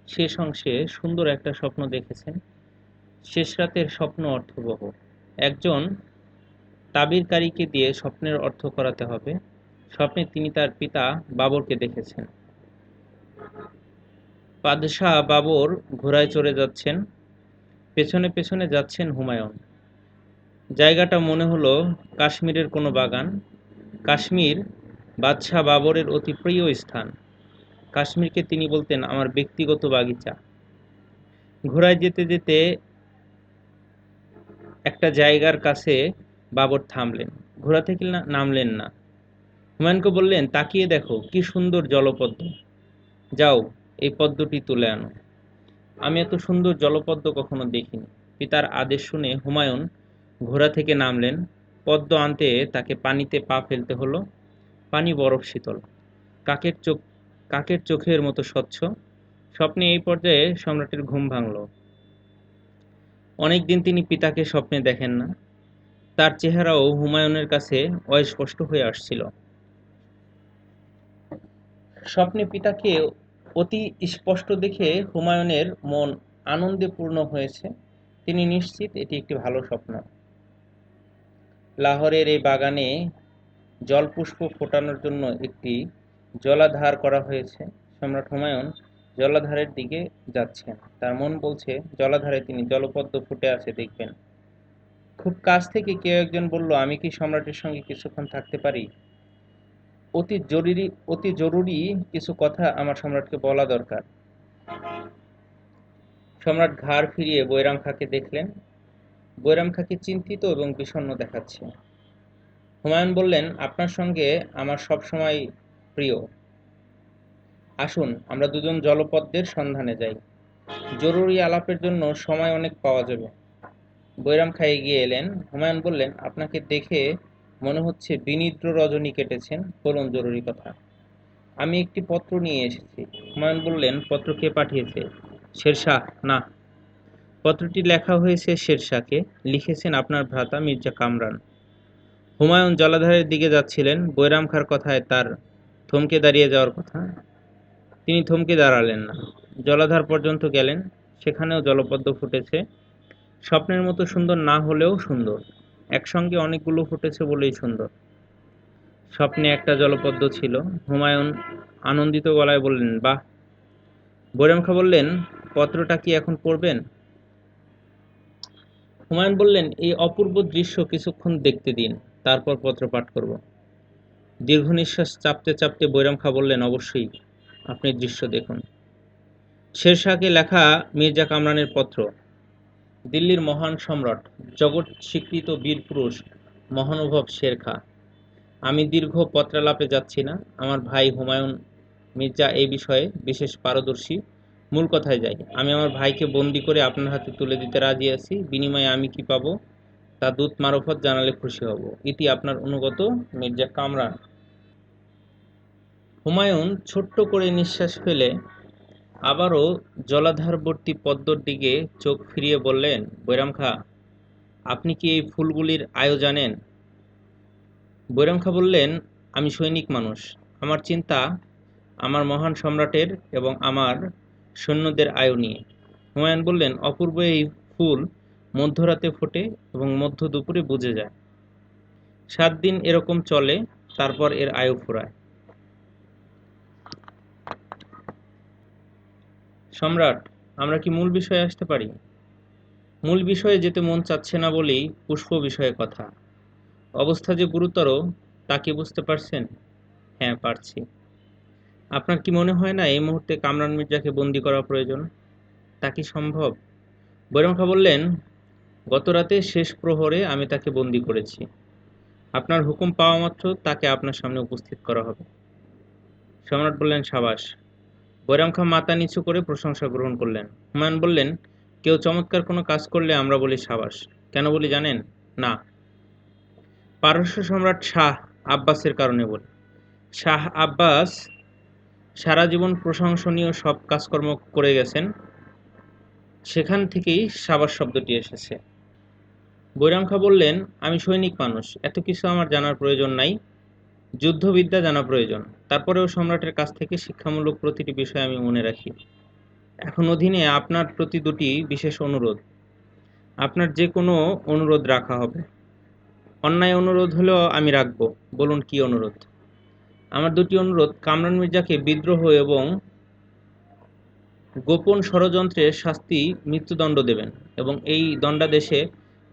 শেষ অংশে সুন্দর একটা স্বপ্ন দেখেছেন। শেষ রাতের স্বপ্ন অর্থবহ। একজন তাবিরকারীকে দিয়ে স্বপ্নের অর্থ করাতে হবে। স্বপ্নে তিনি তার পিতা বাবরকে দেখেছেন। বাদশাহ বাবর ঘোড়ায় চড়ে যাচ্ছেন, পেছনে পেছনে যাচ্ছেন হুমায়ুন। জায়গাটা মনে হলো কাশ্মীরের কোনো বাগান। কাশ্মীর বাদশাহ বাবরের অতি প্রিয় স্থান। কাশ্মীরকে তিনি বলতেন, আমার ব্যক্তিগত বাগিচা। ঘোড়ায় যেতে যেতে একটা জায়গার কাছে বাবর থামলেন। ঘোড়া থেকে নামলেন না। হুমায়ুনকে বললেন, তাকিয়ে দেখো, কি সুন্দর জলপদ্ম। যাও, এই পদ্মটি তুলে আনো। আমি এত সুন্দর জলপদ্ম কখনো দেখিনি। পিতার আদেশ শুনে হুমায়ুন ঘোড়া থেকে নামলেন। পদ্ম আনতে তাকে পানিতে পা ফেলতে হলো। পানি বরফ শীতল, কাকের চোখ কাকের চোখের মতো স্বচ্ছ। স্বপ্নে এই পর্যায়ে সম্রাটের ঘুম ভাঙল। অনেকদিন তিনি পিতাকে স্বপ্নে দেখেন না। তার চেহারাও হুমায়ুনের কাছে অস্পষ্ট হয়ে আসছিল। স্বপ্নে পিতাকে অতি স্পষ্ট দেখে হুমায়ুনের মন আনন্দে পূর্ণ হয়েছে। তিনি নিশ্চিত এটি একটি ভালো স্বপ্ন। লাহোরের এই বাগানে জলপুষ্প ফোটানোর জন্য একটি জলাধার করা হয়েছে। সম্রাট হুমায়ুন জলাধারের দিকে যাচ্ছেন। তার মন বলছে, জলাধারে তিনি জলপদ্ম ফুটে আছে দেখবেন। খুব কাছ থেকে কেউ একজন বলল, আমি কি সম্রাটের সঙ্গে কিছুক্ষণ থাকতে পারি? অতি জরুরি কিছু কথা আমার সম্রাটকে বলা দরকার। সম্রাট ঘাড় ফিরিয়ে বৈরাম খাঁকে দেখলেন। বৈরাম খাঁকে চিন্তিত এবং বিষণ্ণ দেখাচ্ছে। হুমায়ুন বললেন, আপনার সঙ্গে আমার সব সময় প্রিয়। আসুন, আমরা দুজন জলপদ্মের সন্ধানে যাই। জরুরি আলাপের জন্য সময় অনেক পাওয়া যাবে। বৈরাম খাঁ এগিয়ে এলেন। হুমায়ুন বললেন, আপনাকে দেখে মনে হচ্ছে বিনিদ্র রজনী কেটেছেন। বলুন জরুরি কথা। আমি একটি পত্র নিয়ে এসেছি। হুমায়ুন বললেন, পত্র কে পাঠিয়েছে? শেরশাহ? না। পত্রটি লেখা হয়েছে শেরশাহকে। লিখেছেন আপনার ভ্রাতা মির্জা কামরান। হুমায়ুন জলাধারের দিকে যাচ্ছিলেন। বৈরাম খাঁর কথায় তার থমকে দাঁড়িয়ে যাওয়ার কথা, তিনি থমকে দাঁড়ালেন না। জলাধার পর্যন্ত গেলেন, সেখানেও জলপদ্ম ফুটেছে। স্বপ্নের মতো সুন্দর না হলেও সুন্দর, একসঙ্গে অনেকগুলো ফুটেছে বলেই সুন্দর। স্বপ্নে একটা জলপদ্ম ছিল। হুমায়ুন আনন্দিত গলায় বললেন, বাহ। বৈরাম খাঁ বললেন, পত্রটা কি এখন পড়বেন? হুমায়ুন বললেন, এই অপূর্ব দৃশ্য কিছুক্ষণ দেখতে দিন, তারপর পত্র পাঠ করব। দীর্ঘ নিঃশ্বাস চাপতে চাপতে বৈরাম খাঁ বললেন, অবশ্যই, আপনি দৃশ্য দেখুন। শেরশাহকে লেখা মির্জা কামরানের পত্র। দিল্লির মহান সম্রাট, জগৎ স্বীকৃত বীরপুরুষ মহানুভব শের খাঁ। আমি দীর্ঘ পত্রালাপে যাচ্ছি না, আমার ভাই হুমায়ুন মির্জা এই বিষয়ে বিশেষ পারদর্শী। মূল কথায় যাই, আমি আমার ভাইকে বন্দি করে আপনার হাতে তুলে দিতে রাজি আছি। বিনিময়ে আমি কি পাবো তা দূত মারফত জানালে খুশি হব। ইতি আপনার অনুগত মির্জা কামরান। হুমায়ুন ছোট্ট করে নিঃশ্বাস ফেলে আবারও জলাধারবর্তী পদ্মর দিকে চোখ ফিরিয়ে বললেন, বৈরাম খাঁ, আপনি কি এই ফুলগুলির আয়ও জানেন? বৈরাম খাঁ বললেন, আমি সৈনিক মানুষ, আমার চিন্তা আমার মহান সম্রাটের এবং আমার সৈন্যদের আয়ু নিয়ে। হুমায়ুন বললেন, অপূর্ব এই ফুল মধ্যরাতে ফোটে এবং মধ্য দুপুরে বুঝে যায়। 7 দিন এরকম চলে, তারপর এর আয়ু ফুরায়। সম্রাট, আমরা কি মূল বিষয়ে আসতে পারি? মূল বিষয়ে যেতে মন চাচ্ছে না বলেই পুষ্প বিষয়ে কথা। অবস্থা যে গুরুতর তা কি বুঝতে পারছেন? হ্যাঁ, পারছি। আপনার কি মনে হয় না এই মুহূর্তে কামরান মির্জাকে বন্দী করা প্রয়োজন? তা কি সম্ভব? বৈরাম খাঁ বললেন, গতরাতে শেষ প্রহরে আমি তাকে বন্দী করেছি। আপনার হুকুম পাওয়া মাত্র তাকে আপনার সামনে উপস্থিত করা হবে। সম্রাট বললেন, সাবাস। বৈরাম খাঁ মাথা নিচু করে প্রশংসা গ্রহণ করলেন। হুমায়ুন বললেন, কেউ চমৎকার কোনো কাজ করলে আমরা বলি সাবাস। কেন বলি জানেন? না, পারস্য সম্রাট শাহ আব্বাসের কারণে বলি। শাহ আব্বাস সারা জীবন প্রশংসনীয় সব কাজকর্ম করে গেছেন, সেখান থেকেই সাবাস শব্দটি এসেছে। বৈরাম খাঁ বললেন, আমি সৈনিক মানুষ, এত কিছু আমার জানার প্রয়োজন নাই। যুদ্ধবিদ্যা জানা প্রয়োজন, তারপরেও সম্রাটের কাছ থেকে শিক্ষামূলক প্রতিটি বিষয় আমি মনে রাখি। এখন অধীনে আপনার প্রতি দুটি বিশেষ অনুরোধ। আপনার যে কোনো অনুরোধ রাখা হবে। অন্যায় অনুরোধ হলেও আমি রাখব। বলুন, কি অনুরোধ? আমার দুটি অনুরোধ, কামরান মির্জাকে বিদ্রোহ এবং গোপন ষড়যন্ত্রের শাস্তি মৃত্যুদণ্ড দেবেন এবং এই দণ্ডাদেশে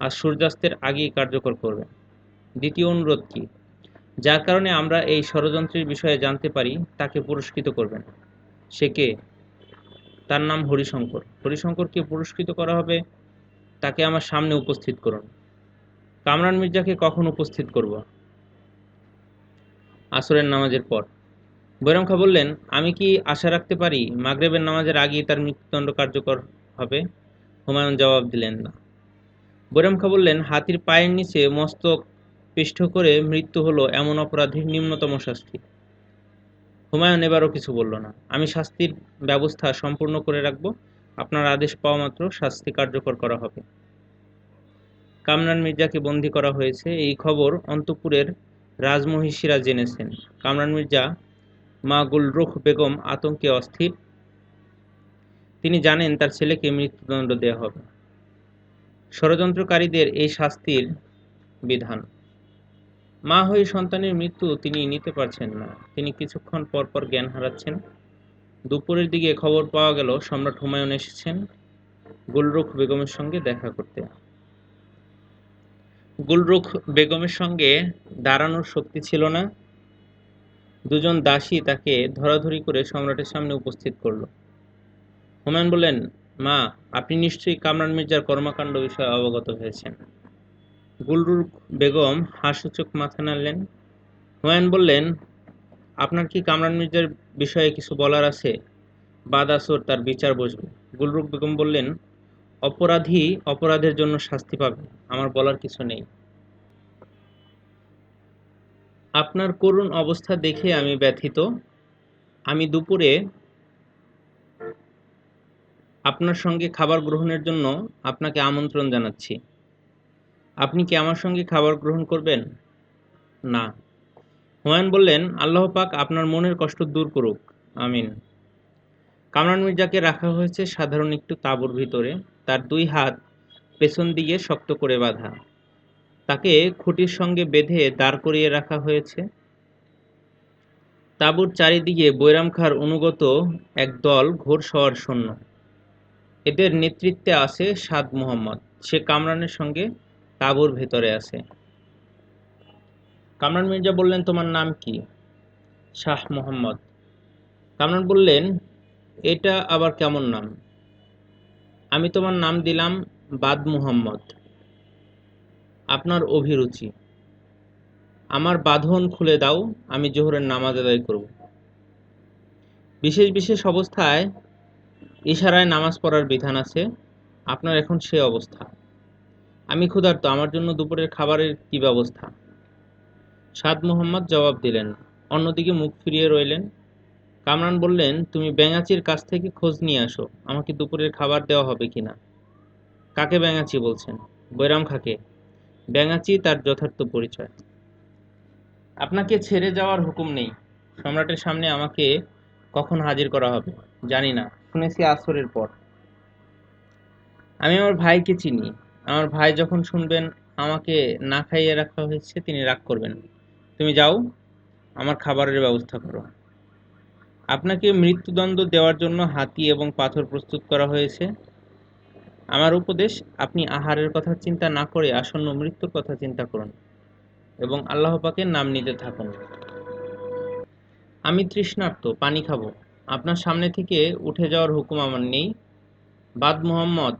আজ সূর্যাস্তের আগেই কার্যকর করবেন। দ্বিতীয় অনুরোধ কি? যার কারণে আমরা এই ষড়যন্ত্রের বিষয়ে জানতে পারি তাকে পুরস্কৃত করবেন। সে কে? তার নাম হরিশঙ্কর। হরিশঙ্করকে পুরস্কৃত করা হবে, তাকে আমার সামনে উপস্থিত করুন। কামরান মির্জাকে কখন উপস্থিত করব? আসরের নামাজের পর। বৈরাম খাঁ বললেন, আমি কি আশা রাখতে পারি মাগরিবের নামাজের আগেই তার মৃত্যুদণ্ড কার্যকর হবে? হুমায়ুন জবাব দিলেন না। বৈরাম খাঁ বললেন, হাতির পায়ের নিচে মস্তক পিষ্ট করে মৃত্যু হলো এমন অপরাধীর নিম্নতম শাস্তি। হুমায়ুন এবারও কিছু বলল না। আমি শাস্তির ব্যবস্থা সম্পূর্ণ করে রাখব, আপনার আদেশ পাওয়া মাত্র শাস্তি কার্যকর করা হবে। কামরান মির্জাকে বন্দী করা হয়েছে, এই খবর অন্তঃপুরের রাজমহিষীরা জেনেছেন। কামরান মির্জা মা গুলরুখ বেগম আতঙ্কে অস্থির। তিনি জানেন তার ছেলেকে মৃত্যুদণ্ড দেয়া হবে। ষড়যন্ত্রকারীদের এই শাস্তির বিধান। মা হয়ে সন্তানের মৃত্যু তিনি নিতে পারছেন না। তিনি কিছুক্ষণ পর পর জ্ঞান হারাচ্ছেন। দুপুরের দিকে খবর পাওয়া গেল সম্রাট হুমায়ুন এসেছেন গুলরুখ বেগমের সঙ্গে দেখা করতে। গুলরুখ বেগমের সঙ্গে দাঁড়ানোর শক্তি ছিল না। দুজন দাসী তাকে ধরাধরি করে সম্রাটের সামনে উপস্থিত করল। হুমায়ুন বললেন, মা, আপনি নিশ্চয়ই কামরান মির্জার কর্মকাণ্ড বিষয়ে অবগত হয়েছেন। গুলরুখ বেগম হাস্যচোখ মাথা নাড়লেন। হুমায়ুন বললেন, আপনার কি কামরান মির্জার বিষয়ে কিছু বলার আছে? বাদ আসর তার বিচার বসবে। গুলরুখ বেগম বললেন, অপরাধী অপরাধের জন্য শাস্তি পাবে, আমার বলার কিছু নেই। আপনার করুণ অবস্থা দেখে আমি ব্যথিত। আমি দুপুরে আপনার সঙ্গে খাবার গ্রহণের জন্য আপনাকে আমন্ত্রণ জানাচ্ছি। আপনি কি আমার সঙ্গে খাবার গ্রহণ করবেন? না। হুমায়ুন বললেন, আল্লাহ পাক আপনার মনের কষ্ট দূর করুক, আমিন। কামরান মির্জাকে রাখা হয়েছে সাধারণ একটু তাঁবুর ভিতরে। তার দুই হাত পেছন দিকে শক্ত করে বাঁধা। তাকে খুঁটির সঙ্গে বেঁধে দাঁড় করিয়ে রাখা হয়েছে। তাঁবুর চারিদিকে বৈরাম খাঁর অনুগত এক দল ঘোড়সওয়ার সৈন্য। এদের নেতৃত্বে আছে সাদ মুহাম্মদ। সে কামরানের সঙ্গে তাঁবুর ভেতরে আছে। কামরান মির্জা বললেন, তোমার নাম কি? শাহ মোহাম্মদ। কামরান বললেন, এটা আবার কেমন নাম? আমি তোমার নাম দিলাম বাদ মুহাম্মদ। আপনার অভিরুচি। আমার বাঁধন খুলে দাও, আমি জোহরের নামাজ আদায় করব। বিশেষ বিশেষ অবস্থায় ইশারায় নামাজ পড়ার বিধান আছে। আপনার এখন সে অবস্থা। আমি ক্ষুধার্ত, আমার জন্য দুপুরের খাবারের কি ব্যবস্থা? সাদ মোহাম্মদ জবাব দিলেন। অন্যদিকে মুখ ফিরিয়ে রইলেন। কামরান বললেন, তুমি ব্যাঙাচির কাছ থেকে খোঁজ নিয়ে আসো, আমাকে দুপুরের খাবার দেওয়া হবে কিনা। কাকে ব্যাঙাচি বলছেন? বৈরাম খাঁকে। ব্যাঙাচি তার যথার্থ পরিচয়। আপনাকে ছেড়ে যাওয়ার হুকুম নেই। সম্রাটের সামনে আমাকে কখন হাজির করা হবে জানি না, শুনেছি আসরের পর। আমি আমার ভাইকে চিনি। আমার ভাই যখন শুনবেন আমাকে না খাইয়ে রাখা হয়েছে, তিনি রাগ করবেন। তুমি যাও, আমার খাবারের ব্যবস্থা করো। আপনাকে মৃত্যুদণ্ড দেওয়ার জন্য হাতি এবং পাথর প্রস্তুত করা হয়েছে। আমার উপদেশ, আপনি আহারের কথা চিন্তা না করে আসন্ন মৃত্যুর কথা চিন্তা করুন এবং আল্লাহ পাকের নাম নিতে থাকুন। আমি তৃষ্ণার্ত, পানি খাবো। আপনার সামনে থেকে উঠে যাওয়ার হুকুম আমার নেই। বাদ মুহাম্মদ,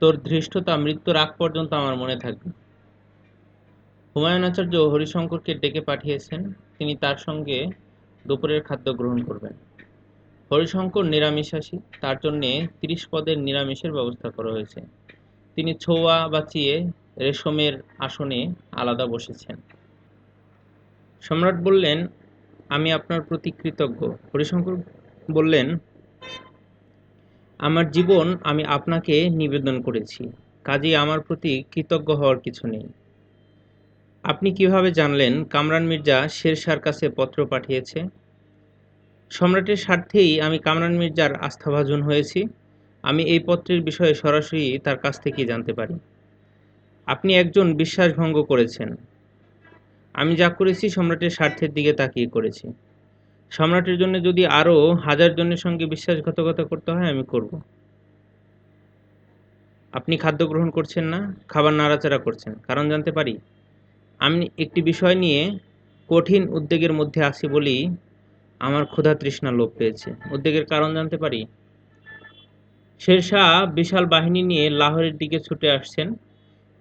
তোর ধৃষ্টতা মৃত্যুর আগ পর্যন্ত আমার মনে থাকবে। হুমায়ুন আচার্য হরিশঙ্করকে ডেকে পাঠিয়েছেন, তিনি তার সঙ্গে দুপুরের খাদ্য গ্রহণ করবেন। হরিশঙ্কর নিরামিষাশী, তার জন্যে ৩০ পদের নিরামিষের ব্যবস্থা করা হয়েছে। তিনি ছোয়া বাঁচিয়ে রেশমের আসনে আলাদা বসেছেন। সম্রাট বললেন, আমি আপনার প্রতি কৃতজ্ঞ। হরিশঙ্কর বললেন, আমার জীবন আমি আপনাকে নিবেদন করেছি, কাজেই আমার প্রতি কৃতজ্ঞ হওয়ার কিছু নেই। আপনি কিভাবে জানলেন কামরান মির্জা শেরশাহর কাছে পত্র পাঠিয়েছে? সম্রাটের স্বার্থেই আমি কামরান মির্জার আস্থাভাজন হয়েছি। আমি এই পত্রের বিষয়ে সরাসরি তার কাছ থেকেই জানতে পারি। আপনি একজন বিশ্বাসভঙ্গ করেছেন। আমি যা করেছি সম্রাটের স্বার্থের দিকে তাকিয়ে করেছি। সম্রাটের জন্য যদি আরও 1000 জনের সঙ্গে বিশ্বাসঘাতকতা করতে হয়, আমি করব। আপনি খাদ্য গ্রহণ করছেন না, খাবার নাড়াচাড়া করছেন, কারণ জানতে পারি? আমি একটি বিষয় নিয়ে কঠিন উদ্বেগের মধ্যে আছি বলেই আমার ক্ষুধা তৃষ্ণা লোপ পেয়েছে। উদ্বেগের কারণ জানতে পারি? শেরশাহ বিশাল বাহিনী নিয়ে লাহোরের দিকে ছুটে আসছেন।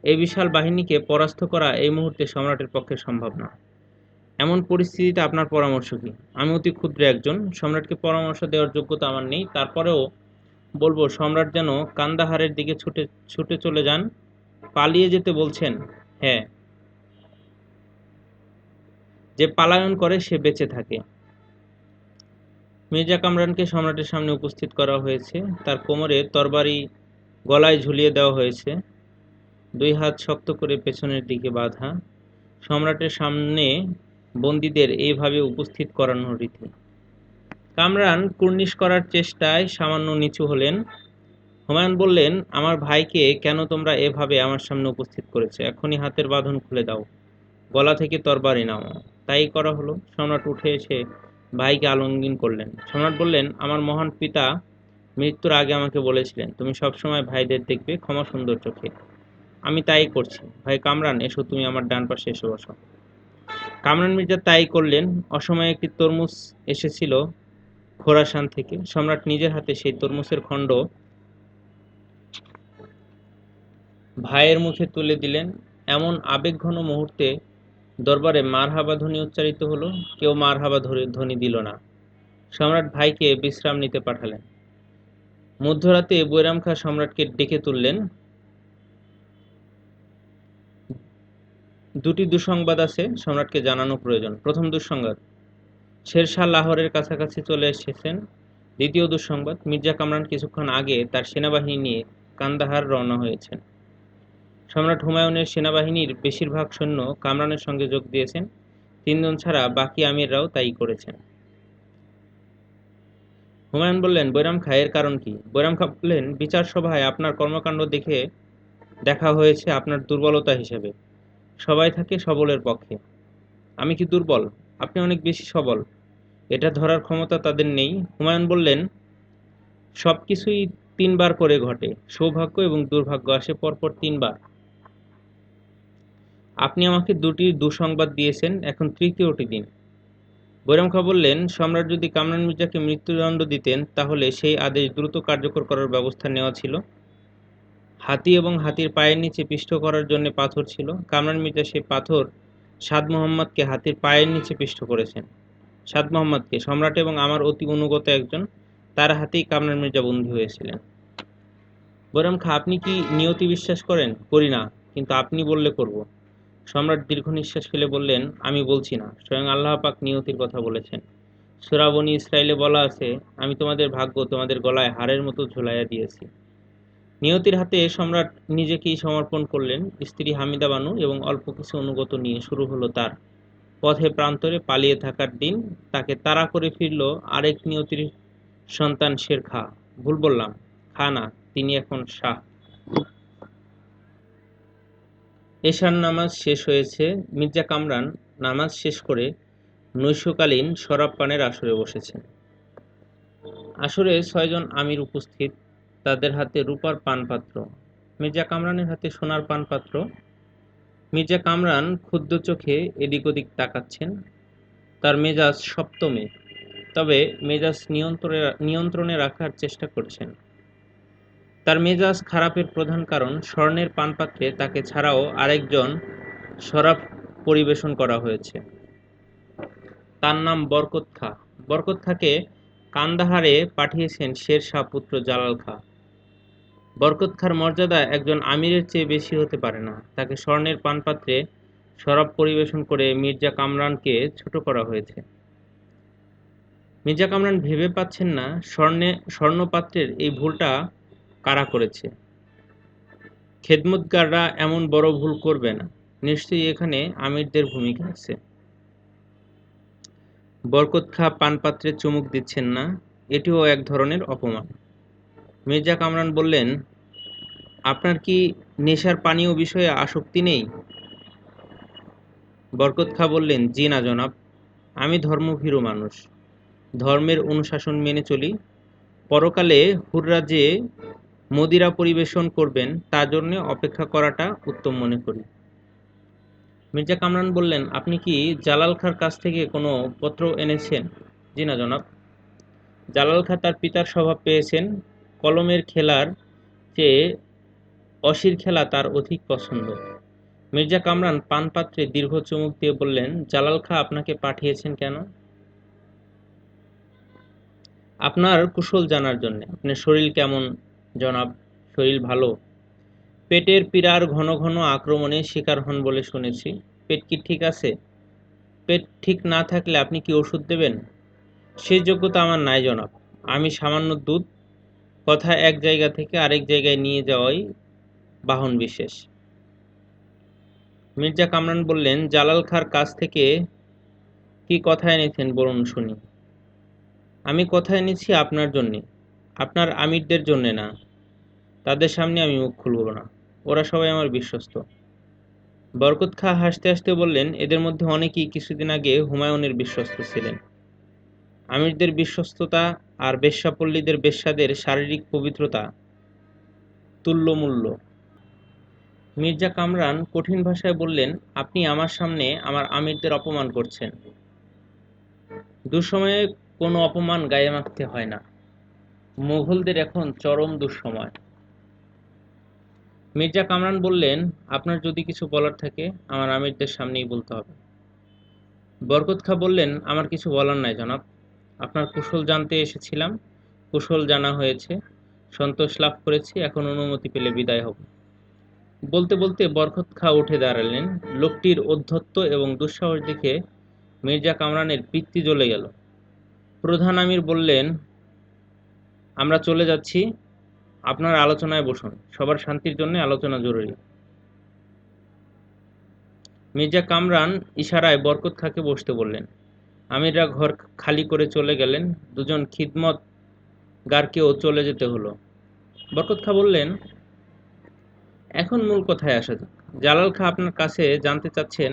এই বিশাল বাহিনীকে পরাস্ত করা এই মুহূর্তে সম্রাটের পক্ষে সম্ভব না। এমন পরিস্থিতিতে আপনার পরামর্শ কি? আমি অতি ক্ষুদ্র একজন, সম্রাটকে পরামর্শ দেওয়ার যোগ্যতা আমার নেই। তারপরেও বলবো, সম্রাট যেন কান্দাহারের দিকে ছুটে ছুটে চলে যান। পালিয়ে যেতে বলছেন? হ্যাঁ। যে পালায়ন করে সে বেঁচে থাকে। মির্জা কামরানকে সম্রাটের সামনে উপস্থিত করা হয়েছে। তার কোমরে তরবারি গলায় ঝুলিয়ে দেওয়া হয়েছে। দুই হাত শক্ত করে পেছনের দিকে বাঁধা। সম্রাটের সামনে বন্দীদের এইভাবে উপস্থিত করানোর রীতি। কামরান কুর্নিশ করার চেষ্টায় সামান্য নিচু হলেন। হুমায়ুন বললেন, আমার ভাইকে কেন তোমরা এভাবে আমার সামনে উপস্থিত করেছ? এখনই হাতের বাঁধন খুলে দাও, গলা থেকে তরবারি নাও। তাই করা হলো। সম্রাট উঠে এসে ভাইকে আলিঙ্গন করলেন। সম্রাট বললেন, আমার মহান পিতা মৃত্যুর আগে আমাকে বলেছিলেন, তুমি সবসময় ভাইদের দেখবে ক্ষমা সুন্দর চোখে। আমি তাই করছি। ভাই কামরান, এসো, তুমি আমার ডান পাশে এসে বসো। কামরান মির্জা তাই করলেন। অসময়ে একটি তরমুজ এসেছিল খোরাসান থেকে। সম্রাট নিজের হাতে সেই তরমুজের খণ্ড ভাইয়ের মুখে তুলে দিলেন। এমন আবেগঘন মুহূর্তে দরবারে মারহাবা ধ্বনি উচ্চারিত হলো। কেউ মারহাবা ধ্বনি দিল না। সম্রাট ভাইকে বিশ্রাম নিতে পাঠালেন। মধ্যরাতে বৈরাম খাঁ সম্রাটকে ডেকে তুললেন। দুটি দুঃসংবাদ আছে, সম্রাটকে জানানো প্রয়োজন। প্রথম দুঃসংবাদ, শেরশাহ লাহোরের কাছাকাছি চলে এসেছেন। দ্বিতীয় দুঃসংবাদ, মির্জা কামরান কিছুক্ষণ আগে তার সেনাবাহিনী নিয়ে কান্দাহার রওনা হয়েছেন। সম্রাট হুমায়ুনের সেনাবাহিনীর বেশিরভাগ সৈন্য কামরানের সঙ্গে যোগ দিয়েছেন। তিনজন ছাড়া বাকি আমিররাও তাই করেছেন। হুমায়ুন বললেন, বৈরাম খা, এর কারণ কি? বৈরাম খা বললেন, বিচার সভায় আপনার কর্মকাণ্ড দেখে দেখা হয়েছে আপনার দুর্বলতা হিসেবে। সবাই থাকে সবলের পক্ষে। আমি কি দুর্বল? আপনি অনেক বেশি সবল। এটা ধরার ক্ষমতা তাদের নেই। হুমায়ুন বললেন, সবকিছুই তিনবার করে ঘটে। সৌভাগ্য এবং দুর্ভাগ্য আসে পরপর তিনবার। আপনি আমাকে দুটি দুঃসংবাদ দিয়েছেন, এখন তৃতীয়টি দিন। বৈরাম খাঁ বললেন, সম্রাট যদি কামরান মির্জাকে মৃত্যুদণ্ড দিতেন তাহলে সেই আদেশ দ্রুত কার্যকর করার ব্যবস্থা নেওয়া ছিল। হাতি এবং হাতির পায়ের নিচে পিষ্ট করার জন্য পাথর ছিল। কামরান মির্জা সেই পাথর সাদ মোহাম্মদকে হাতির পায়ের নিচে পিষ্ট করেছেন। সাদ মোহাম্মদকে, সম্রাট এবং আমার অতি অনুগত একজন, তার হাতেই কামরান মির্জা বন্দী হয়েছিলেন। বৈরাম খাঁ, আপনি কি নিয়তি বিশ্বাস করেন? করি না, কিন্তু আপনি বললে করব। সম্রাট দীর্ঘ নিঃশ্বাস ফেলে বললেন, আমি বলছি না, স্বয়ং আল্লাহ পাক নিয়তির কথা বলেছেন। সূরা বনী ইসরাঈলে বলা আছে, আমি তোমাদের ভাগ্য তোমাদের গলায় হাড়ের মতো ঝুলাইয়া দিয়েছি। নিয়তির হাতে সম্রাট নিজেকেই সমর্পণ করলেন। স্ত্রী হামিদা বানু এবং অল্প কিছু অনুগত নিয়ে শুরু হলো তার পথে প্রান্তরে পালিয়ে থাকার দিন। তাকে তাড়া করে ফিরল আরেক নিয়তির সন্তান শের খাঁ। ভুল বললাম, খাঁ না, তিনি এখন শাহ। এশার নামাজ শেষ হয়েছে। মির্জা কামরান নামাজ শেষ করে নৈশকালীন শরাব পানের আসরে বসেছেন। আসরে ৬ জন আমির উপস্থিত, তাদের হাতে রূপার পানপাত্র, মির্জা কামরানের হাতে সোনার পানপাত্র। মির্জা কামরান ক্ষুব্ধ চোখে এদিক ওদিক তাকাচ্ছেন। তার মেজাজ সপ্তমে, তবে মেজাজ নিয়ন্ত্রণে রাখার চেষ্টা করছেন। তার মেজাজ খারাপের প্রধান কারণ, স্বর্ণের পানপাত্রে তাকে ছাড়াও আরেকজন শরাব পরিবেশন করা হয়েছে। তার নাম বরকত খাঁ। বরকত খাঁকে কান্দাহারে পাঠিয়েছেন শের শাহ পুত্র জালাল খাঁ। বরকত খাঁর মর্যাদা একজন আমিরের চেয়ে বেশি হতে পারে না। তাকে স্বর্ণের পানপাত্রে শরাব পরিবেশন করে মির্জা কামরানকে ছোট করা হয়েছে। মির্জা কামরান ভেবে পাচ্ছেন না স্বর্ণপাত্রের এই ভুলটা কারা করেছে। খেদমতগাররা এমন বড় ভুল করবে না। নিশ্চয়ই এখানে আমিরদের ভূমিকা আছে। বরকত খাঁ পানপাত্রে চুমুক দিচ্ছেন না, এটিও এক ধরনের অপমান। মির্জা কামরান বললেন, আপনার কি নেশার পানীয় বিষয়ে আসক্তি নেই? বরকত খাঁ বললেন, জি না জনাব, আমি ধর্মভীরু মানুষ, ধর্মের অনুশাসন মেনে চলি। পরকালে হুররা যে মদিরা পরিবেশন করবেন তার জন্য অপেক্ষা করাটা উত্তম মনে করি। মির্জা কামরান বললেন, আপনি কি জালাল খাঁর কাছ থেকে কোনো পত্র এনেছেন? জি না জনাব। জালাল খাঁ তার পিতার স্বভাব পেয়েছেন, কলমের খেলার চেয়ে অসির খেলা তার অধিক পছন্দ। মির্জা কামরান পানপাত্রে দীর্ঘ চুমুক দিয়ে বললেন, জালাল খাঁ আপনাকে পাঠিয়েছেন কেন? আপনার কুশল জানার জন্যে। আপনার শরীর কেমন জনাব? শরীর ভালো। পেটের পীড়ার ঘন ঘন আক্রমণে শিকার হন বলে শুনেছি। পেট কি ঠিক আছে? পেট ঠিক না থাকলে আপনি কি ওষুধ দেবেন? সেই যোগ্যতা আমার নাই জনাব। আমি সামান্য দুধ, কথা এক জায়গা থেকে আরেক জায়গায় নিয়ে যাওয়াই বাহন বিশেষ। মির্জা কামরান বললেন, জালাল খাঁর কাছ থেকে কি কথা এনেছেন বলুন শুনি। আমি কথা এনেছি আপনার জন্যে, আপনার আমিরদের জন্যে না। তাদের সামনে আমি মুখ খুলব না, ওরা সবাই আমার বিশ্বস্ত। বরকত খাঁ হাসতে হাসতে বললেন, এদের মধ্যে অনেকেই কিছুদিন আগে হুমায়ুনের বিশ্বস্ত ছিলেন। আমিরদের বিশ্বস্ততা আর বেশ্যাপল্লীদের বেশ্যাদের শারীরিক পবিত্রতা তুল্যমূল্য। মির্জা কামরান কঠিন ভাষায় বললেন, আপনি আমার সামনে আমার আমিরদের অপমান করছেন। দুঃসময়ে কোনো অপমান গায়ে মাখতে হয় না। মোগলদের এখন চরম দুঃসময়। মির্জা কামরান বললেন, আপনার যদি কিছু বলার থাকে আমার আমিরদের সামনেই বলতে হবে। বরকত খাঁ বললেন, আমার কিছু বলার নাই জনাব, আপনার কুশল জানতে এসেছিলাম, কুশল জানা হয়েছে, সন্তোষ লাভ করেছি, এখন অনুমতি পেলে বিদায় হব। বলতে বলতে বরকত খাঁ উঠে দাঁড়ালেন। লোকটির ঔদ্ধত্য এবং দুঃসাহস দেখে মির্জা কামরানের পিত্তি জ্বলে গেল। প্রধান আমির বললেন, আমরা চলে যাচ্ছি, আপনার আলোচনায় বসুন, সবার শান্তির জন্য আলোচনা জরুরি। মির্জা কামরান ইশারায় বরকত খাঁকে বসতে বললেন। আমিররা ঘর খালি করে চলে গেলেন। দুজন খিদমতগারকেও চলে যেতে হলো। বরকত খাঁ বললেন, এখন মূল কথায় আসা যাক। জালাল খাঁ আপনার কাছে জানতে চাচ্ছেন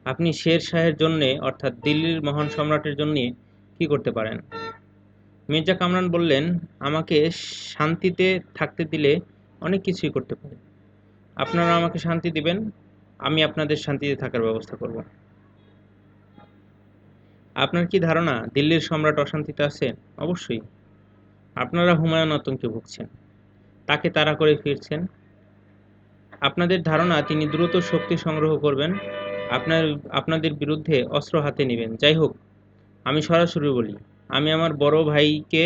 আপনি শের শাহের জন্যে অর্থাৎ দিল্লির মহান সম্রাটের জন্যে কি করতে পারেন। মির্জা কামরান বললেন, আমাকে শান্তিতে থাকতে দিলে অনেক কিছুই করতে পারি। আপনারা আমাকে শান্তি দিবেন, আমি আপনাদের শান্তিতে থাকার ব্যবস্থা করব। আপনার কি ধারণা দিল্লির সম্রাট অশান্তিতে আছেন? অবশ্যই। আপনারা হুমায়ুন আতঙ্কে ভুগছেন, তাকে তাড়া করে ফিরছেন। আপনাদের ধারণা তিনি দ্রুত শক্তি সংগ্রহ করবেন, আপনাদের বিরুদ্ধে অস্ত্র হাতে নেবেন। যাই হোক, আমি সরাসরি বলি, আমি আমার বড় ভাইকে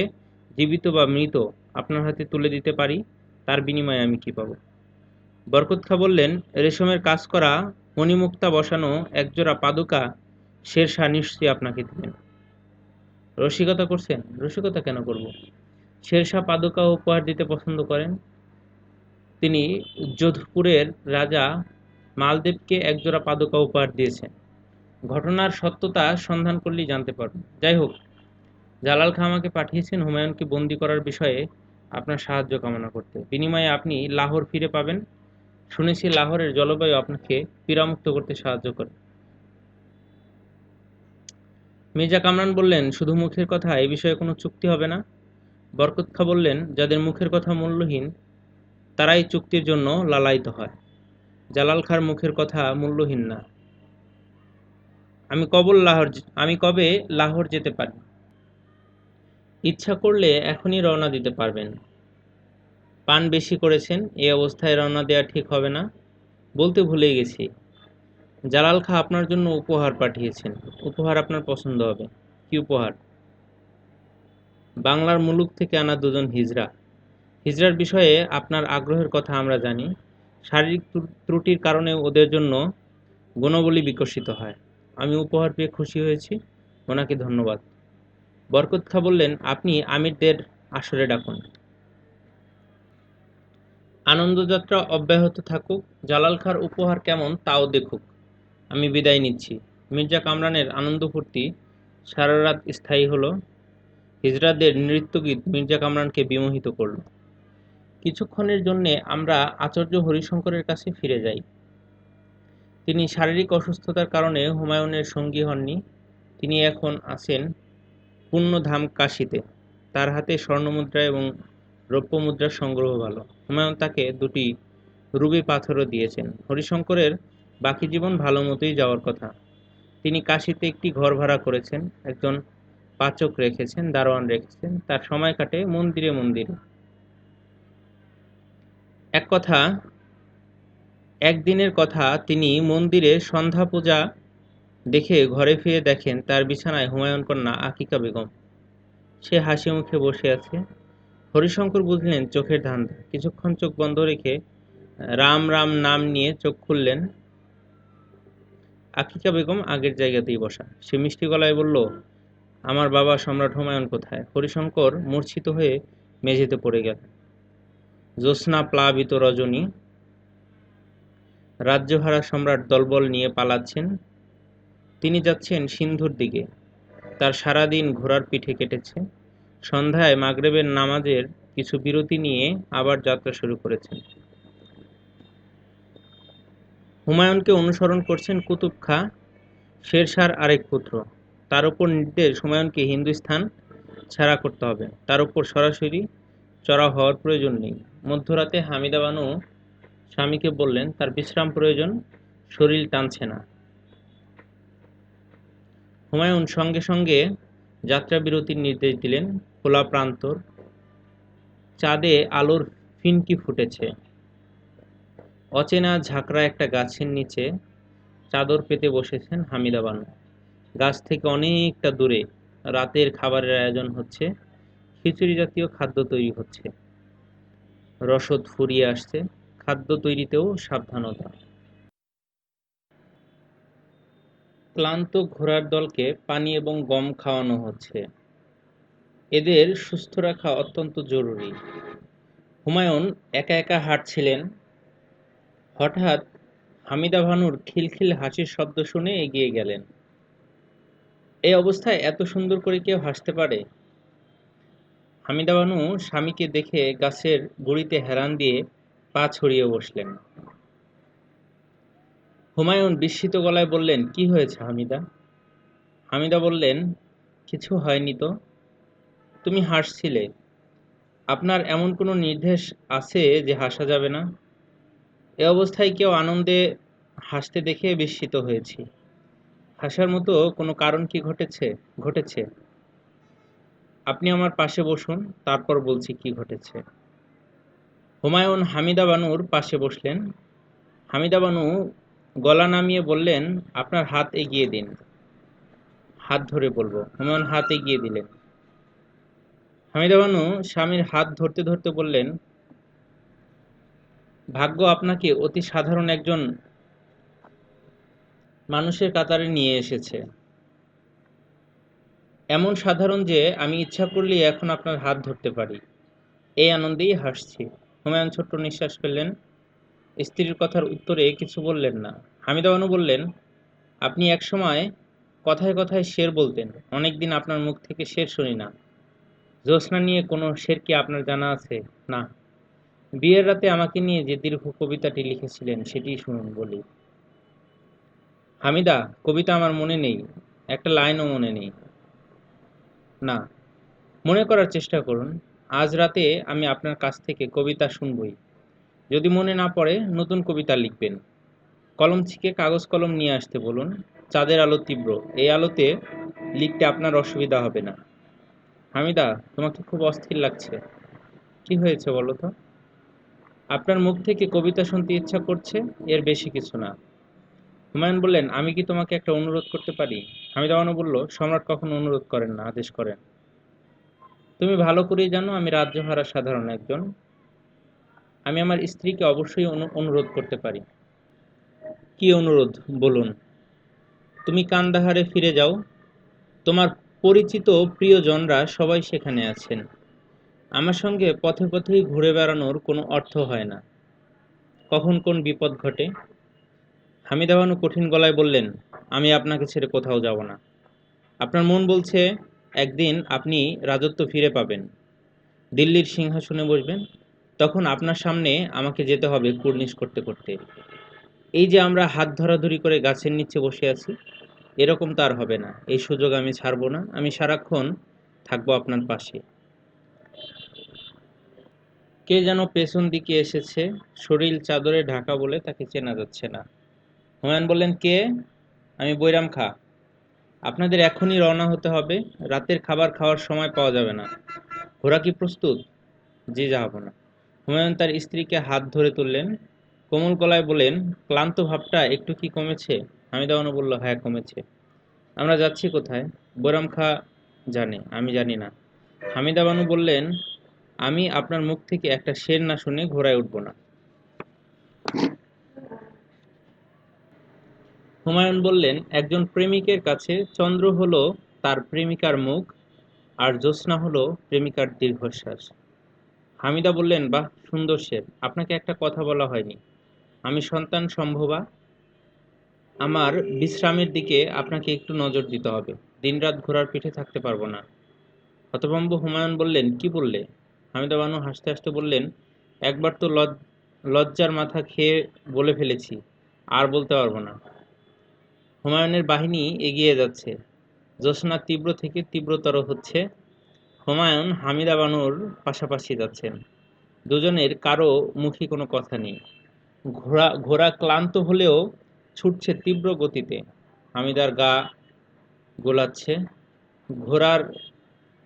জীবিত বা মৃত আপনার হাতে তুলে দিতে পারি। তার বিনিময়ে আমি কি পাবো? বরকত খাঁ বললেন, রেশমের কাজ করা মণিমুক্তা বসানো একজোড়া পাদুকা শের শাহ নিশ্চয়ই আপনাকে দিবেন। রসিকতা করছেন? রসিকতা কেন করব? শের শাহ পাদুকা উপহার দিতে পছন্দ করেন। তিনি যোধপুরের রাজা মালদেবকে একজোড়া পাদুকা উপহার দিয়েছেন। ঘটনার সত্যতা সন্ধান করলেই জানতে পারবেন। যাই হোক, জালাল খাঁ আমাকে পাঠিয়েছেন হুমায়ুনকে বন্দী করার বিষয়ে আপনার সাহায্য কামনা করতে। বিনিময়ে আপনি লাহোর ফিরে পাবেন। শুনেছি লাহোরের জলবায়ু আপনাকে পীড়ামুক্ত করতে সাহায্য করে। মির্জা কামরান বললেন, শুধু মুখের কথা, এ বিষয়ে কোনো চুক্তি হবে না? বরকত খাঁ বললেন, যাদের মুখের কথা মূল্যহীন তারাই চুক্তির জন্য লালায়িত হয়। জালাল খাঁর মুখের কথা মূল্যহীন না। আমি কবে লাহোর যেতে পারি? ইচ্ছা করলে এখনই রওনা দিতে পারবেন। পান বেশি করেছেন, এই অবস্থায় রওনা দেওয়া ঠিক হবে না। বলতে ভুলেই গেছি, জালাল খাঁ আপনার জন্য উপহার পাঠিয়েছেন। উপহার আপনার পছন্দ হবে। কি উপহার? বাংলার মুলুক থেকে আনা দুজন হিজড়া। হিজড়ার বিষয়ে আপনার আগ্রহের কথা আমরা জানি। শারীরিক ত্রুটির কারণে ওদের জন্য গুণবলী বিকশিত হয়। আমি উপহার পেয়ে খুশি হয়েছি। ওনাকে ধন্যবাদ। বরকত খাঁ বললেন, আপনি আমিরদের আসরে ডাকুন। আনন্দযাত্রা অব্যাহত থাকুক। জালাল খাঁর উপহার কেমন তাও দেখুক। আমি বিদায় নিচ্ছি। মির্জা কামরানের আনন্দ ফুর্তি সারা রাত স্থায়ী হলো। হিজড়াদের নৃত্যগীত মির্জা কামরানকে বিমোহিত করল। কিছুক্ষণের জন্যে আমরা আচার্য হরিশঙ্করের কাছে ফিরে যাই। তিনি শারীরিক অসুস্থতার কারণে হুমায়ুনের সঙ্গী হননি। তিনি এখন আছেন পুণ্যধাম কাশীতে। তার হাতে স্বর্ণমুদ্রা এবং রৌপ্য মুদ্রার সংগ্রহ ভালো। হুমায়ুন তাকে দুটি রুবি পাথরও দিয়েছেন। হরিশঙ্করের বাকি জীবন ভালো মতোই যাওয়ার কথা। তিনি কাশীতে একটি ঘর ভাড়া করেছেন, একজন পাচক রেখেছেন, দারোয়ান রেখেছেন। তার সময় কাটে মন্দিরে মন্দিরে। একদিনের কথা, তিনি মন্দিরে সন্ধ্যা পূজা দেখে ঘরে ফিরে দেখেন তার বিছানায় হুমায়ুন কন্যা আকিকা বেগম। সে হাসি মুখে বসে আছে। হরিশঙ্কর বুঝলেন চোখের ধান্ধা। কিছুক্ষণ চোখ বন্ধ রেখে রাম রাম নাম নিয়ে চোখ খুললেন। আকিকা বেগম আগের জায়গাতেই বসা। সে মিষ্টি গলায় বলল, আমার বাবা সম্রাট হুমায়ুন কোথায়? হরিশঙ্কর মূর্ছিত হয়ে মেঝেতে পড়ে গেলেন। জ্যোৎস্না প্লাবিত রজনী। রাজ্যহারা সম্রাট দলবল নিয়ে পালাচ্ছেন। তিনি যাচ্ছেন সিন্ধুর দিকে। তার সারাদিন ঘোড়ার পিঠে কেটেছে। সন্ধ্যায় মাগরিবের নামাজের কিছু বিরতি নিয়ে আবার যাত্রা শুরু করেছেন। হুমায়ুনকে অনুসরণ করছেন কুতুব খাঁ, শের শাহর আরেক পুত্র। তার উপর নির্দেশ হুমায়ুনকে হিন্দুস্থান ছাড়া করতে হবে। তার উপর সরাসরি চড়াও হওয়ার প্রয়োজন নেই। মধ্যরাতে হামিদা বানু স্বামীকে বললেন, তার বিশ্রাম প্রয়োজন, শরীর টানছে না। হুমায়ুন সঙ্গে সঙ্গে যাত্রাবিরতির নির্দেশ দিলেন। খোলা প্রান্তর, চাঁদে আলোর ফিনকি ফুটেছে। অচেনা ঝাঁকড়া একটা গাছের নিচে চাদর পেতে বসেছেন হামিদা বানু। গাছ থেকে অনেকটা দূরে রাতের খাবারের আয়োজন হচ্ছে। খিচুড়ি জাতীয় খাদ্য তৈরি হচ্ছে। রসদ ফুরিয়ে আসছে। খাদ্য তৈরিতেও সাবধানতা। ক্লান্ত ঘোড়ার দলকে পানি এবং গম খাওয়ানো হচ্ছে। এদের সুস্থ রাখা অত্যন্ত জরুরি। হুমায়ুন একা একা হাঁটছিলেন। হঠাৎ হামিদা ভানুর খিলখিল হাসির শব্দ শুনে এগিয়ে গেলেন। এই অবস্থায় এত সুন্দর করে কেউ হাসতে পারে? হামিদা বানু স্বামীকে দেখে গাছের গুঁড়িতে হেলান দিয়ে পা ছড়িয়ে বসলেন। হুমায়ুন বিস্মিত গলায় বললেন, কি হয়েছে হামিদা? হামিদা বললেন, কিছু হয়নি তো। তুমি হাসছিলে। আপনার এমন কোনো নির্দেশ আছে যে হাসা যাবে না? এ অবস্থায় কেউ আনন্দে হাসতে দেখে বিস্মিত হয়েছি। হাসার মতো কোনো কারণ কি ঘটেছে? আপনি আমার পাশে বসুন, তারপর বলছি কি ঘটেছে। হুমায়ুন হামিদা বানুর পাশে বসলেন। হামিদা বানু গলা নামিয়ে বললেন, আপনার হাত এগিয়ে দিন। হাত ধরে বলবো। হুমায়ুন হাত এগিয়ে দিলেন। হামিদা বানু স্বামীর হাত ধরতে ধরতে বললেন, ভাগ্য আপনাকে অতি সাধারণ একজন মানুষের কাতারে নিয়ে এসেছে। এমন সাধারণ যে আমি ইচ্ছা করলেই এখন আপনার হাত ধরতে পারি। এই আনন্দেই হাসছি। হুমায়ুন ছোট্ট নিঃশ্বাস ফেললেন। স্ত্রীর কথার উত্তরে কিছু বললেন না। হামিদা বানু বললেন, আপনি একসময় কথায় কথায় শের বলতেন। অনেকদিন আপনার মুখ থেকে শের শুনি না। জ্যোৎস্না নিয়ে কোনো শের কি আপনার জানা আছে? না। বিয়ের রাতে আমাকে নিয়ে যে দীর্ঘ কবিতাটি লিখেছিলেন সেটিই শুনুন বলি। হামিদা, কবিতা আমার মনে নেই, একটা লাইনও মনে নেই। না, মনে করার চেষ্টা করুন। আজ রাতে আমি আপনার কাছ থেকে কবিতা শুনবই। যদি মনে না পড়ে নতুন কবিতা লিখবেন। কলম ছিঁকে কাগজ কলম নিয়ে আসতে বলুন। চাঁদের আলো তীব্র, এই আলোতে লিখতে আপনার অসুবিধা হবে না। হামিদা, তোমাকে খুব অস্থির লাগছে। কি হয়েছে বলো তো? আপনার মুখ থেকে কবিতা শুনতে ইচ্ছা করছে, এর বেশি কিছু না। হুমায়ুন বললেন, আমি কি তোমাকে একটা অনুরোধ করতে পারি? হামিদা বানু বলল, সম্রাট কখনো অনুরোধ করেন না, আদেশ করেন। তুমি ভালো করেই জানো আমি রাজ্যহারা সাধারণ একজন। আমি আমার স্ত্রীকে অবশ্যই অনুরোধ করতে পারি। কি অনুরোধ বলুন। তুমি কান্দাহারে ফিরে যাও। তোমার পরিচিত প্রিয়জনরা সবাই সেখানে আছেন। আমার সঙ্গে পথে পথেই ঘুরে বেড়ানোর কোনো অর্থ হয় না। কখন কোন বিপদ ঘটে। হামিদা বানু কঠিন গলায় বললেন, আমি আপনাকে ছেড়ে কোথাও যাব না। আপনার মন বলছে একদিন আপনি রাজত্ব ফিরে পাবেন, দিল্লির সিংহাসনে বসবেন। তখন আপনার সামনে আমাকে যেতে হবে কুর্নিশ করতে করতে। এই যে আমরা হাত ধরাধরি করে গাছের নিচে বসে আছি, এরকম তার হবে না। এই সুযোগ আমি ছাড়বো না। আমি সারাক্ষণ থাকবো আপনার পাশে। কে যেন পেছন দিকে এসেছে, শরীর চাদরে ঢাকা বলে তাকে চেনা যাচ্ছে না। হুমায়ুন বললেন, কে? আমি বৈরাম খা। আপনাদের এখনই রওনা হতে হবে। রাতের খাবার খাওয়ার সময় পাওয়া যাবে না। ঘোড়া কি প্রস্তুত? জি যাব না। হুমায়ুন তার স্ত্রীকে হাত ধরে তুললেন। কোমল গলায় বললেন, ক্লান্ত ভাবটা একটু কি কমেছে? হামিদা বানু বলল, হ্যাঁ কমেছে। আমরা যাচ্ছি কোথায়? বৈরাম খা জানে, আমি জানি না। হামিদা বানু বললেন, আমি আপনার মুখ থেকে একটা শের না শুনে ঘোড়ায় উঠব না। হুমায়ুন বললেন, একজন প্রেমিকের কাছে চন্দ্র হলো তার প্রেমিকার মুখ, আর জ্যোৎস্না হলো প্রেমিকার দীর্ঘশ্বাস। হামিদা বললেন, বাহ, সুন্দর শের। আপনাকে একটা কথা বলা হয়নি। আমি সন্তান সম্ভবা। আমার বিশ্রামের দিকে আপনাকে একটু নজর দিতে হবে। দিনরাত ঘোড়ার পিঠে থাকতে পারবো না। হতভম্ব হুমায়ুন বললেন, কি বললে? হামিদা বানু হাসতে হাসতে বললেন, একবার তো লজ্জার মাথা খেয়ে বলে ফেলেছি, আর বলতে পারবো না। হুমায়ুনের বাহিনী এগিয়ে যাচ্ছে। জ্যোৎস্না তীব্র থেকে তীব্রতর হচ্ছে। হুমায়ুন হামিদা বানুর পাশাপাশি যাচ্ছেন। দুজনের কারো মুখে কোনো কথা নেই। ঘোড়া ক্লান্ত হলেও ছুটছে তীব্র গতিতে। হামিদার গা গোলাচ্ছে। ঘোড়ার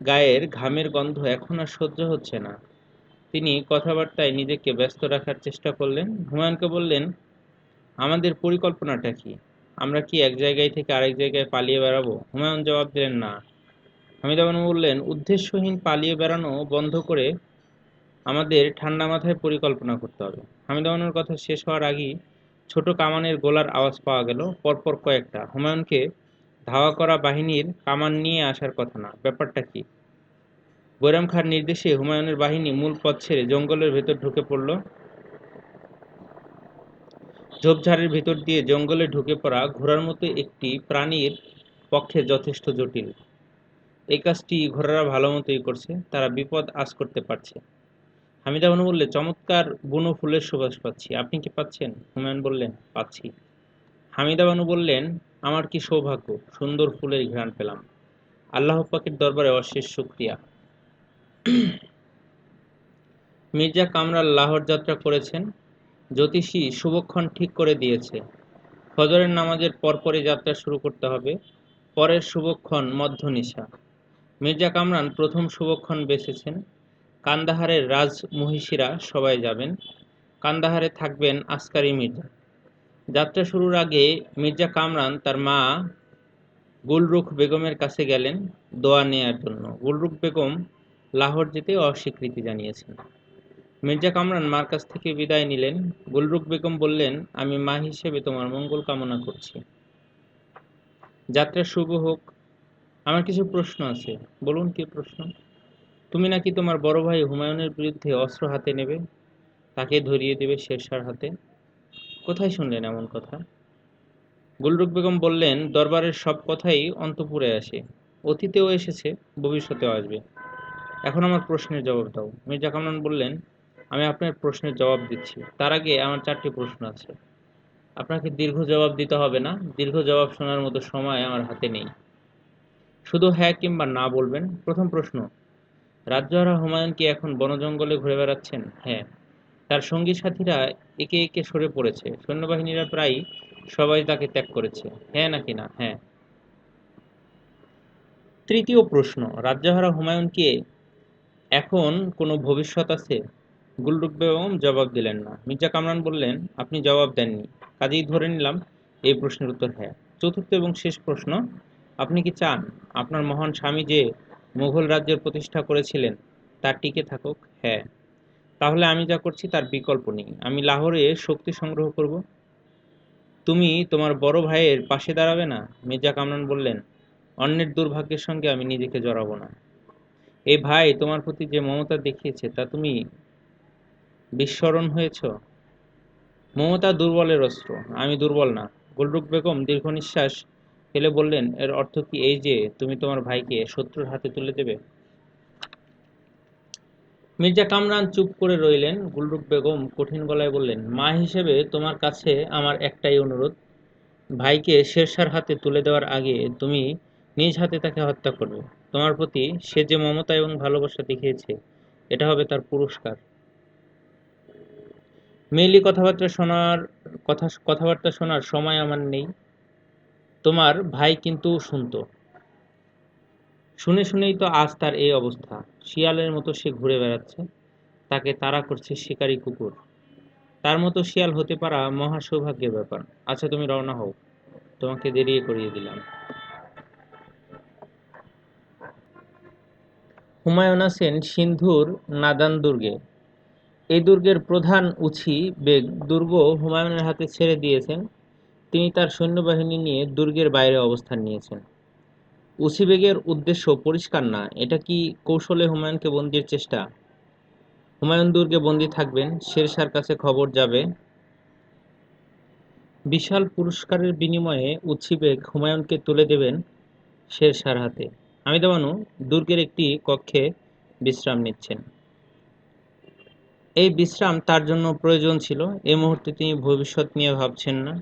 গায়ের ঘামের গন্ধ এখন আর সহ্য হচ্ছে না। তিনি কথাবার্তায় নিজেকে ব্যস্ত রাখার চেষ্টা করলেন। হুমায়ুনকে বললেন, আমাদের পরিকল্পনাটা কি? আমরা কি এক জায়গায় থেকে আরেক জায়গায় পালিয়ে বেড়াবো? হুমায়ুন জবাব দিলেন, না। হামিদা বানু বললেন, উদ্দেশ্যহীন পালিয়ে বেড়ানো বন্ধ করে আমাদের ঠান্ডা মাথায় পরিকল্পনা করতে হবে। হামিদা বানুর কথা শেষ হওয়ার আগেই ছোট কামানের গোলার আওয়াজ পাওয়া গেল, পরপর কয়েকটা। হুমায়ুনকে ধাওয়া করা বাহিনীর কামান নিয়ে আসার কথা না। ব্যাপারটা কি? বৈরাম খাঁর নির্দেশে হুমায়ুনের বাহিনী মূল পথ ছেড়ে জঙ্গলের ভেতর ঢুকে পড়ল। ঝোপঝাড়ের ভিতর দিয়ে জঙ্গলে ঢুকে পড়া ঘোড়ার মতো একটি প্রাণীর পক্ষে যথেষ্ট জটিল। এই কাজটি ঘোড়ারা ভালো মতোই করছে, তারা বিপদ আঁচ করতে পারছে। হামিদা বানু বললে, চমৎকার বুনো ফুলের সুবাস পাচ্ছি, আপনি কি পাচ্ছেন? হুমায়ুন বললেন, পাচ্ছি। হামিদা বানু বললেন, আমার কি সৌভাগ্য, সুন্দর ফুলের ঘ্রাণ পেলাম। আল্লাহ পাকের দরবারে অশেষ শুকরিয়া। মির্জা কামরাল লাহোর যাত্রা করেছেন। জ্যোতিষী শুভক্ষণ ঠিক করে দিয়েছে, ফজরের নামাজের পরপরই যাত্রা শুরু করতে হবে। পরের শুভক্ষণ মধ্যনিশা। মির্জা কামরান প্রথম শুভক্ষণ বেছেছেন। কান্দাহারের রাজমহিষীরা সবাই যাবেন। কান্দাহারে থাকবেন আসকারি মির্জা। যাত্রা শুরুর আগে মির্জা কামরান তার মা গুলরুখ বেগমের কাছে গেলেন দোয়া নেয়ার জন্য। গুলরুখ বেগম লাহোর যেতে অস্বীকৃতি জানিয়েছেন। মির্জা কামরান মার কাছ থেকে বিদায় নিলেন। গুলরুখ বেগম বললেন, আমি মা হিসেবে তোমার মঙ্গল কামনা করছি। যাত্রা শুভ হোক। আমার কিছু প্রশ্ন আছে। বলুন, কি প্রশ্ন? তুমি নাকি তোমার বড় ভাই হুমায়ুনের বিরুদ্ধে অস্ত্র হাতে নেবে, তাকে ধরিয়ে দেবে শেরশার হাতে। কোথায় শুনলেন এমন কথা? গুলরুখ বেগম বললেন, দরবারের সব কথাই অন্তঃপুরে আসে, অতীতেও এসেছে, ভবিষ্যতেও আসবে। এখন আমার প্রশ্নের জবাব দাও। মির্জা কামরান বললেন, আমি আপনার প্রশ্নের জবাব দিচ্ছি। তার আগে আমার 4টি প্রশ্ন আছে। আপনাকে দীর্ঘ জবাব দিতে হবে না, দীর্ঘ জবাব শোনার মতো সময় আমার হাতে নেই। শুধু হ্যাঁ কিংবা না বলবেন। প্রথম প্রশ্ন, রাজ্যহারা হুমায়ুন কি এখন বনজঙ্গলে ঘুরে বেড়াচ্ছেন? হ্যাঁ। তার সঙ্গী সাথীরা একে একে সরে পড়েছে, সৈন্যবাহিনীরা প্রায় সবাই তাকে ত্যাগ করেছে। হ্যাঁ নাকি না? হ্যাঁ। তৃতীয় প্রশ্ন, রাজ্যহারা হুমায়ুন কি এখন কোনো ভবিষ্যৎ আছে? গুলরুখ বেগম জবাব দিলেন না। মির্জা কামরান বললেন, আপনি জবাব দেননি, কাজেই ধরে নিলাম এই প্রশ্নের উত্তর হ্যাঁ। চতুর্থ এবং শেষ প্রশ্ন, আপনি কি চান আপনার মহান স্বামী যে মুঘল রাজ্যের প্রতিষ্ঠা করেছিলেন তা টিকে থাকুক? হ্যাঁ। তাহলে আমি যা করছি তার বিকল্প নেই, আমি লাহোরে শক্তি সংগ্রহ করব। তুমি তোমার বড় ভাইয়ের পাশে দাঁড়াবে না? মির্জা কামরান বললেন, অন্যের দুর্ভাগ্যের সঙ্গে আমি নিজেকে জড়াবো না। এই ভাই তোমার প্রতি যে মমতা দেখিয়েছে তা তুমি বিস্মরণ হয়েছ। মমতা দুর্বলের অস্ত্র, আমি দুর্বল না। গুলরুখ বেগম দীর্ঘ নিঃশ্বাস ফেলে বললেন, এর অর্থ কি এই যে তুমি তোমার ভাইকে শত্রুর হাতে তুলে দেবে? মির্জা কামরান চুপ করে রইলেন। গুলরুখ বেগম কঠিন গলায় বললেন, মা হিসেবে তোমার কাছে আমার একটাই অনুরোধ, ভাইকে শেরশার হাতে তুলে দেওয়ার আগে তুমি নিজ হাতে তাকে হত্যা করবে। তোমার প্রতি সে যে মমতা এবং ভালোবাসা দেখিয়েছে, এটা হবে তার পুরস্কার। মেইলি কথাবার্তা শোনার সময় আমার নেই। তোমার ভাই কিন্তু শুনতো। শুনে শুনেই তো আজ তার এই অবস্থা। শিয়ালের মতো সে ঘুরে বেড়াচ্ছে, তাকে তাড়া করছে শিকারী কুকুর। তার মতো শিয়াল হতে পারা মহা সৌভাগ্যের ব্যাপার। আচ্ছা, তুমি রওনা হও, তোমাকে দেরিয়ে করিয়ে দিলাম। হুমায়ুন আছেন সিন্ধুর নাদান দুর্গে। এই দুর্গের প্রধান উছি বেগ দুর্গ হুমায়ুনের হাতে ছেড়ে দিয়েছেন। তিনি তার সৈন্যবাহিনী নিয়ে দুর্গের বাইরে অবস্থান নিয়েছেন। উছি বেগের উদ্দেশ্য পরিষ্কার না। এটা কি কৌশলে হুমায়ুনকে বন্দির চেষ্টা? হুমায়ুন দুর্গে বন্দী থাকবেন, শেরশার কাছে খবর যাবে, বিশাল পুরস্কারের বিনিময়ে উছি বেগ হুমায়ুনকে তুলে দেবেন শেরশার হাতে। হামিদা বানু দুর্গের একটি কক্ষে বিশ্রাম নিচ্ছেন। এই বিশ্রাম তার জন্য প্রয়োজন ছিল। এই মুহূর্তে তিনি ভবিষ্যৎ নিয়ে ভাবছেন না।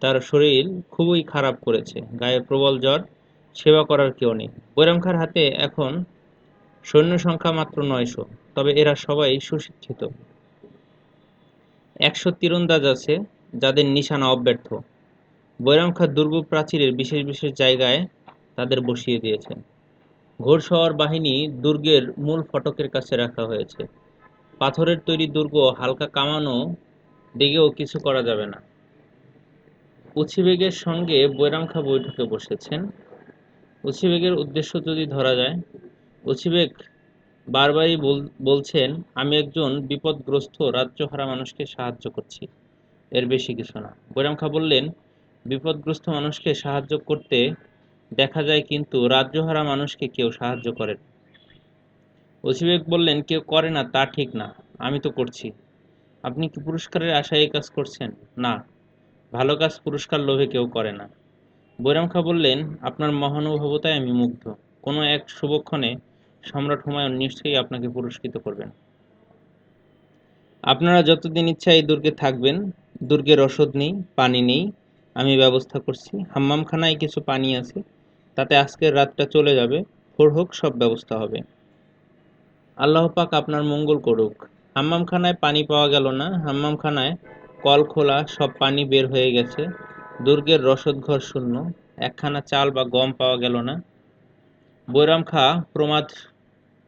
তার শরীর খুবই খারাপ করেছে, গায়ে প্রবল জ্বর, সেবা করার কেউ নেই। বৈরাম খাঁর হাতে এখন সৈন্য সংখ্যা মাত্র 900, তবে এরা সবাই সুশিক্ষিত। 100 তীরন্দাজ আছে, যাদের নিশানা অব্যর্থ। বৈরাম খাঁ দুর্গ প্রাচীরের বিশেষ বিশেষ জায়গায় তাদের বসিয়ে দিয়েছেন। ঘোড়সওয়ার বাহিনী দুর্গের মূল ফটকের কাছে রাখা হয়েছে। পাথরের তৈরি দুর্গ, হালকা কামানো দিকেও কিছু করা যাবে না। উছি বেগের সঙ্গে বৈরাম খাঁ বৈঠকে বসেছেন। উছি বেগের উদ্দেশ্য যদি ধরা যায়, উছি বেগ বারবারই বলছেন, আমি একজন বিপদগ্রস্ত রাজ্যহারা মানুষকে সাহায্য করছি, এর বেশি কিছু না। বৈরাম খাঁ বললেন, বিপদগ্রস্ত মানুষকে সাহায্য করতে দেখা যায়, কিন্তু রাজ্যহারা মানুষকে কেউ সাহায্য করে না। উছি বেগ বললেন, কেউ করে না তা ঠিক না, আমি তো করছি। আপনি কি পুরস্কারের আশায় এই কাজ করছেন? না, ভালো কাজ পুরস্কার লোভে কেউ করে না। বৈরাম খাঁ বললেন, আপনার মহানুভবতায় আমি মুগ্ধ। কোনো এক শুভক্ষণে সম্রাট হুমায়ুন নিশ্চয়ই আপনাকে পুরস্কৃত করবেন। আপনারা যতদিন ইচ্ছা এই দুর্গে থাকবেন। দুর্গে রসদ নেই, পানি নেই, আমি ব্যবস্থা করছি। হাম্মামখানায় কিছু পানি আছে, তাতে আজকের রাতটা চলে যাবে। ভোর হোক সব ব্যবস্থা হবে। আল্লাহ পাক আপনার মঙ্গল করুক। হাম্মামখানায় পানি পাওয়া গেল না। হাম্মামখানায় কল খোলা, সব পানি বের হয়ে গেছে। দুর্গের রসদঘর শূন্য, একখানা চাল বা গম পাওয়া গেল না। বৈরাম খাঁ প্রমাদ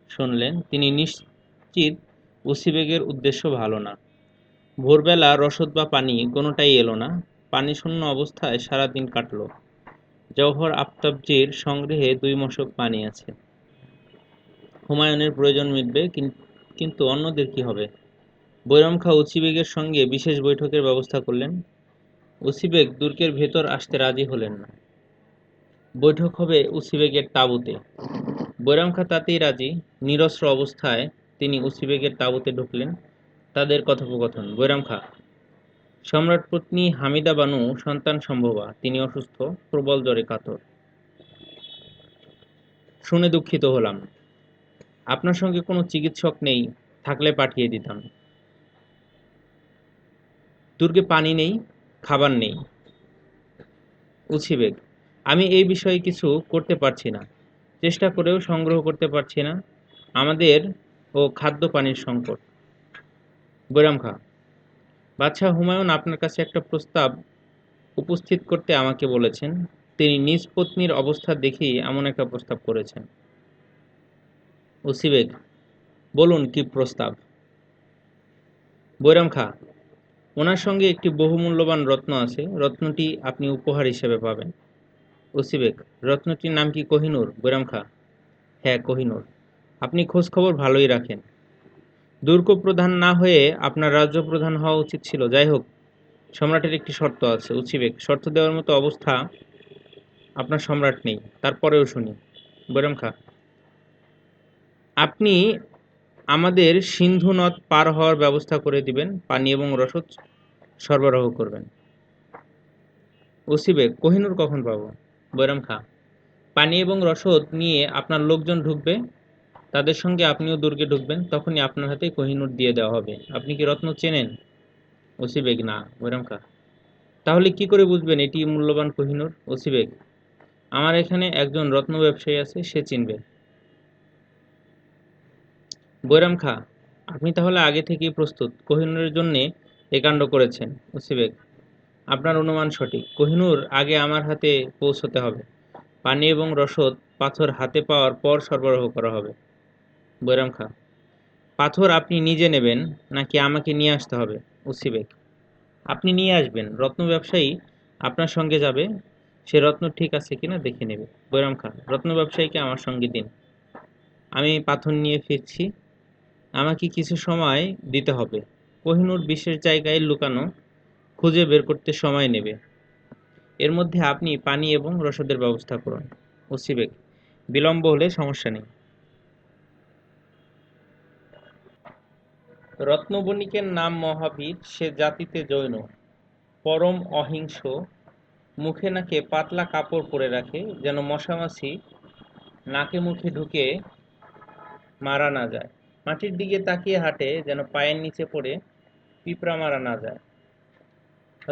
শুনলেন। তিনি নিশ্চিত ওসি বেগের উদ্দেশ্য ভালো না। ভোরবেলা রসদ বা পানি কোনোটাই এলো না। পানিশূন্য অবস্থায় সারাদিন কাটল। জওহর আফতাবজির সংগ্রহে 2 মশক পানি আছে। হুমায়ুনের প্রয়োজন মিটবে, কিন্তু অন্যদের কি হবে? বৈরাম খাঁ ওসি বেগের সঙ্গে বিশেষ বৈঠকের ব্যবস্থা করলেন। ওসি বেগ দুর্গের ভেতর আসতে রাজি হলেন না। বৈঠক হবে ওসি বেগের তাঁবুতে। বৈরাম খাঁ তাতেই রাজি। নিরস্ত্র অবস্থায় তিনি ওসি বেগের তাঁবুতে ঢুকলেন। তাদের কথোপকথন। বৈরাম খাঁ, সম্রাট পত্নী হামিদা বানু সন্তান সম্ভবা, তিনি অসুস্থ, প্রবল জ্বরে কাতর। শুনে দুঃখিত হলাম। আপনার সঙ্গে কোনো চিকিৎসক নেই, থাকলে পাঠিয়ে দিতাম। দুর্গে পানি নেই, খাবার নেই। ওসি বেগ, আমি এই বিষয়ে কিছু করতে পারছি না। চেষ্টা করেও সংগ্রহ করতে পারছি না। আমাদের ও খাদ্য পানির সংকট। বৈরাম খাঁ, বাদশাহ হুমায়ুন আপনার কাছে একটা প্রস্তাব উপস্থিত করতে আমাকে বলেছেন। তিনি নিজ পত্নীর অবস্থা দেখেই এমন একটা প্রস্তাব করেছেন। ওসি বেগ, বলুন কি প্রস্তাব? বৈরাম খাঁ, ওনার সঙ্গে একটি বহুমূল্যবান রত্ন আছে। রত্নটি আপনি উপহার হিসেবে পাবেন। ওসি বেগ, রত্নটির নাম কি কোহিনূর? বৈরাম খাঁ, হ্যাঁ, কোহিনূর। আপনি খোঁজ খবর ভালোই রাখেন। দুর্গ প্রধান না হয়ে আপনার রাজ্য প্রধান হওয়া উচিত ছিল। যাই হোক, সম্রাটের একটি শর্ত আছে। ওসি বেগ, শর্ত দেওয়ার মতো অবস্থা আপনার সম্রাট নেই। তারপরেও শুনি। বৈরাম খাঁ, আপনি আমাদের সিন্ধু নদ পার হওয়ার ব্যবস্থা করে দিবেন, পানি এবং রসদ সরবরাহ করবেন। ওসি বেগ, কোহিনূর কখন পাবো? বৈরাম খাঁ, পানি এবং রসদ নিয়ে আপনার লোকজন ঢুকবে, তাদের সঙ্গে আপনিও দুর্গে ঢুকবেন, তখনই আপনার হাতে কোহিনূর দিয়ে দেওয়া হবে। আপনি কি রত্ন চেনেন? ওসি বেগ, না। বৈরাম খাঁ, তাহলে কি করে বুঝবেন এটি মূল্যবান কোহিনূর? ওসি বেগ, আমার এখানে একজন রত্ন ব্যবসায়ী আছে, সে চিনবে। বৈরাম খাঁ, আপনি তাহলে আগে থেকেই প্রস্তুত, কোহিনূরের জন্যে এ কাণ্ড করেছেন। ওসি বেগ, আপনার অনুমান সঠিক। কোহিনূর আগে আমার হাতে পৌঁছতে হবে। পানি এবং রসদ পাথর হাতে পাওয়ার পর সরবরাহ করা হবে। বৈরাম খাঁ, পাথর আপনি নিজে নেবেন নাকি আমাকে নিয়ে আসতে হবে? ওসি বেগ, আপনি নিয়ে আসবেন। রত্ন ব্যবসায়ী আপনার সঙ্গে যাবে, সে রত্ন ঠিক আছে কিনা দেখে নেবে। বৈরাম খাঁ, রত্ন ব্যবসায়ীকে আমার সঙ্গে দিন, আমি পাথর নিয়ে ফিরছি। আমাকে কিছু সময় দিতে হবে। কোহিনূর বিশেষ জায়গায় লুকানো, খুঁজে বের করতে সময় নেবে। এর মধ্যে আপনি পানি এবং রসদের ব্যবস্থা করুন। ওসি বেগ, বিলম্ব হলে সমস্যা নেই। রত্নবণিকের নাম মহাবীর, সে জাতিতে জৈন, পরম অহিংস, মুখে নাকে পাতলা কাপড় পরে রাখে, যেন মশামাছি নাকে মুখে ঢুকে মারা না যায়। মাটির দিকে তাকিয়ে হাঁটে, যেন পায়ের নিচে পড়ে পিঁপড়া মারা না যায়।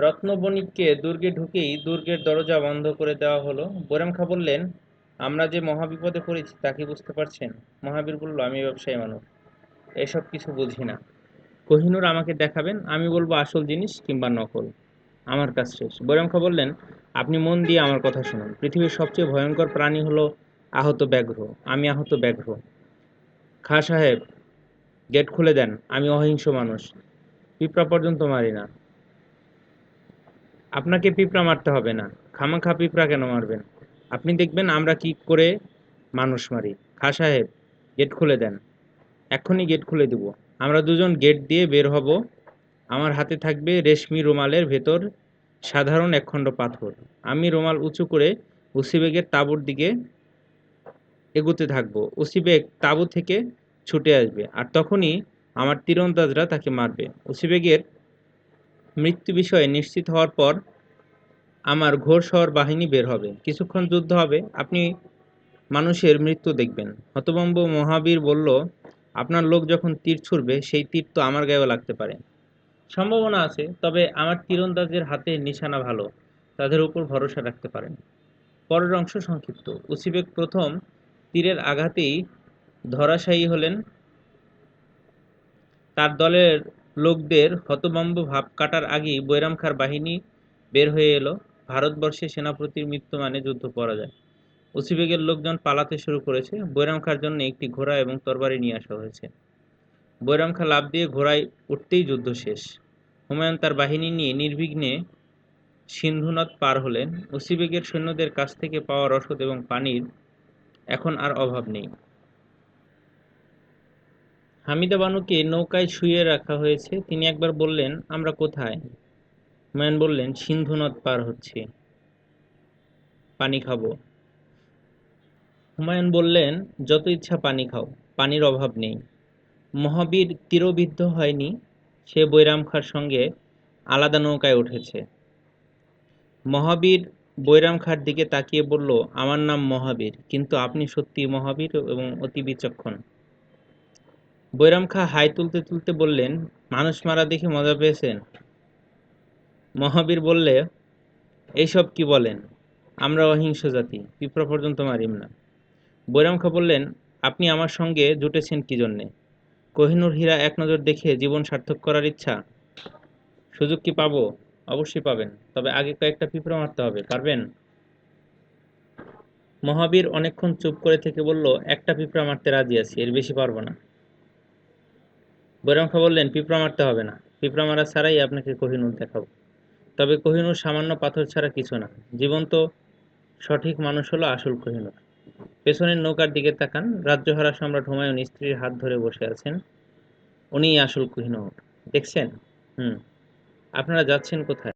রত্নবণিককে দুর্গে ঢুকেই দুর্গের দরজা বন্ধ করে দেওয়া হলো। বৈরাম খাঁ বললেন, আমরা যে মহাবিপদে পড়েছি তা কি বুঝতে পারছেন? মহাবীর বলল, আমি ব্যবসায়ী মানুষ, এসব কিছু বুঝি না। কোহিনূর আমাকে দেখাবেন, আমি বলবো আসল জিনিস কিংবা নকল। আমার কাজ শেষ। বৈরাম খাঁ বললেন, আপনি মন দিয়ে আমার কথা শুনুন। পৃথিবীর সবচেয়ে ভয়ঙ্কর প্রাণী হলো আহত ব্যাঘ্র। আমি আহত ব্যাঘ্র। খাঁ সাহেব, গেট খুলে দেন। আমি অহিংস মানুষ, পিঁপড়া পর্যন্ত মারি না। আপনাকে পিঁপড়া মারতে হবে না। খামাখা পিঁপড়া কেন মারবেন? আপনি দেখবেন আমরা কি করে মানুষ মারি। খাঁ সাহেব, গেট খুলে দেন। এক্ষুনি গেট খুলে দিব। আমরা দুজন গেট দিয়ে বের হব। আমার হাতে থাকবে রেশমি রুমালের ভেতর সাধারণ একখণ্ড পাথর। আমি রুমাল উঁচু করে ওসি বেগের তাঁবুর দিকে এগুতে থাকবো। ওসি বেগ তাঁবু থেকে ছুটে আসবে, আর তখনই আমার তীরন্দাজরা তাকে মারবে। ওসি বেগের মৃত্যু বিষয়ে নিশ্চিত হওয়ার পর আমার ঘোড়সওয়ার বাহিনী বের হবে, কিছুক্ষণ যুদ্ধ হবে, আপনি মানুষের মৃত্যু দেখবেন। হতভম্ব মহাবীর বলল, আপনার লোক যখন তীর ছুড়বে সেই তীর তো আমার গায়েও লাগতে পারে। সম্ভাবনা আছে, তবে আমার তীরন্দাজের হাতে নিশানা ভালো, তাদের উপর ভরসা রাখতে পারেন। পরের অংশ সংক্ষিপ্ত। উসিবেক প্রথম তীরের আঘাতেই ধরাশায়ী হলেন। তার দলের লোকদের হতভম্ব ভাব কাটার আগেই বৈরাম খাঁর বাহিনী বের হয়ে এলো। ভারতবর্ষে সেনাপতির মৃত্যু মানে যুদ্ধ পরাজয়। উসিবেকের লোকজন পালাতে শুরু করেছে। বৈরাম খাঁর জন্য একটি ঘোড়া এবং তরবারি নিয়ে আসা হয়েছে। বৈরাম খাঁ লাফ দিয়ে ঘোড়ায় উঠতেই যুদ্ধ শেষ। হুমায়ুন তার বাহিনী নিয়ে নির্বিঘ্নে সিন্ধু নদ পার হলেন। উসিবেকের সৈন্যদের কাছ থেকে পাওয়া রসদ এবং পানির এখন আর অভাব নেই। হামিদা বানুকে নৌকায় শুইয়ে রাখা হয়েছে। তিনি একবার বললেন, আমরা কোথায়? হুমায়ুন বললেন, সিন্ধু নদ পার হচ্ছি, পানি খাবো। হুমায়ুন বললেন, যত ইচ্ছা পানি খাও, পানির অভাব নেই। মহাবীর তীরবিদ্ধ হয়নি, সে বৈরাম খাঁর সঙ্গে আলাদা নৌকায় উঠেছে। মহাবীর বৈরাম খাঁর দিকে তাকিয়ে বলল, আমার নাম মহাবীর, কিন্তু আপনি সত্যিই মহাবীর এবং অতি বিচক্ষণ। বৈরাম খাঁ হাই তুলতে তুলতে বললেন, মানুষ মারা দেখে মজা পেয়েছেন? মহাবীর বললে, এইসব কি বলেন, আমরা অহিংস জাতি, পিঁপড়া পর্যন্ত মারিম না। বৈরাম খাঁ বললেন, আপনি আমার সঙ্গে জুটেছেন কি জন্যে? কোহিনূর হীরা এক নজর দেখে জীবন সার্থক করার ইচ্ছা? সুযোগ কি পাবো? অবশ্যই পাবেন, তবে আগে কয়েকটা পিঁপড়া মারতে হবে, পারবেন? মহাবীর অনেকক্ষণ চুপ করে থেকে বলল, একটা পিঁপড়া মারতে রাজি আছি, এর বেশি পারবো না। বৈরাম খাঁ বললেন, পিঁপড়া মারতে হবে না, পিঁপড়া মারা ছাড়াই আপনাকে কোহিনূর দেখাবো। তবে কোহিনূর সামান্য পাথর ছাড়া কিছু না, জীবন্ত সঠিক মানুষ হলো আসল কোহিনূর। পেছনের নৌকার দিকে তাকান, রাজ্যহারা সম্রাট হুমায়ুন স্ত্রীর হাত ধরে বসে আছেন, উনিই আসল কোহিনূর। দেখছেন? হুম। আপনারা যাচ্ছেন কোথায়?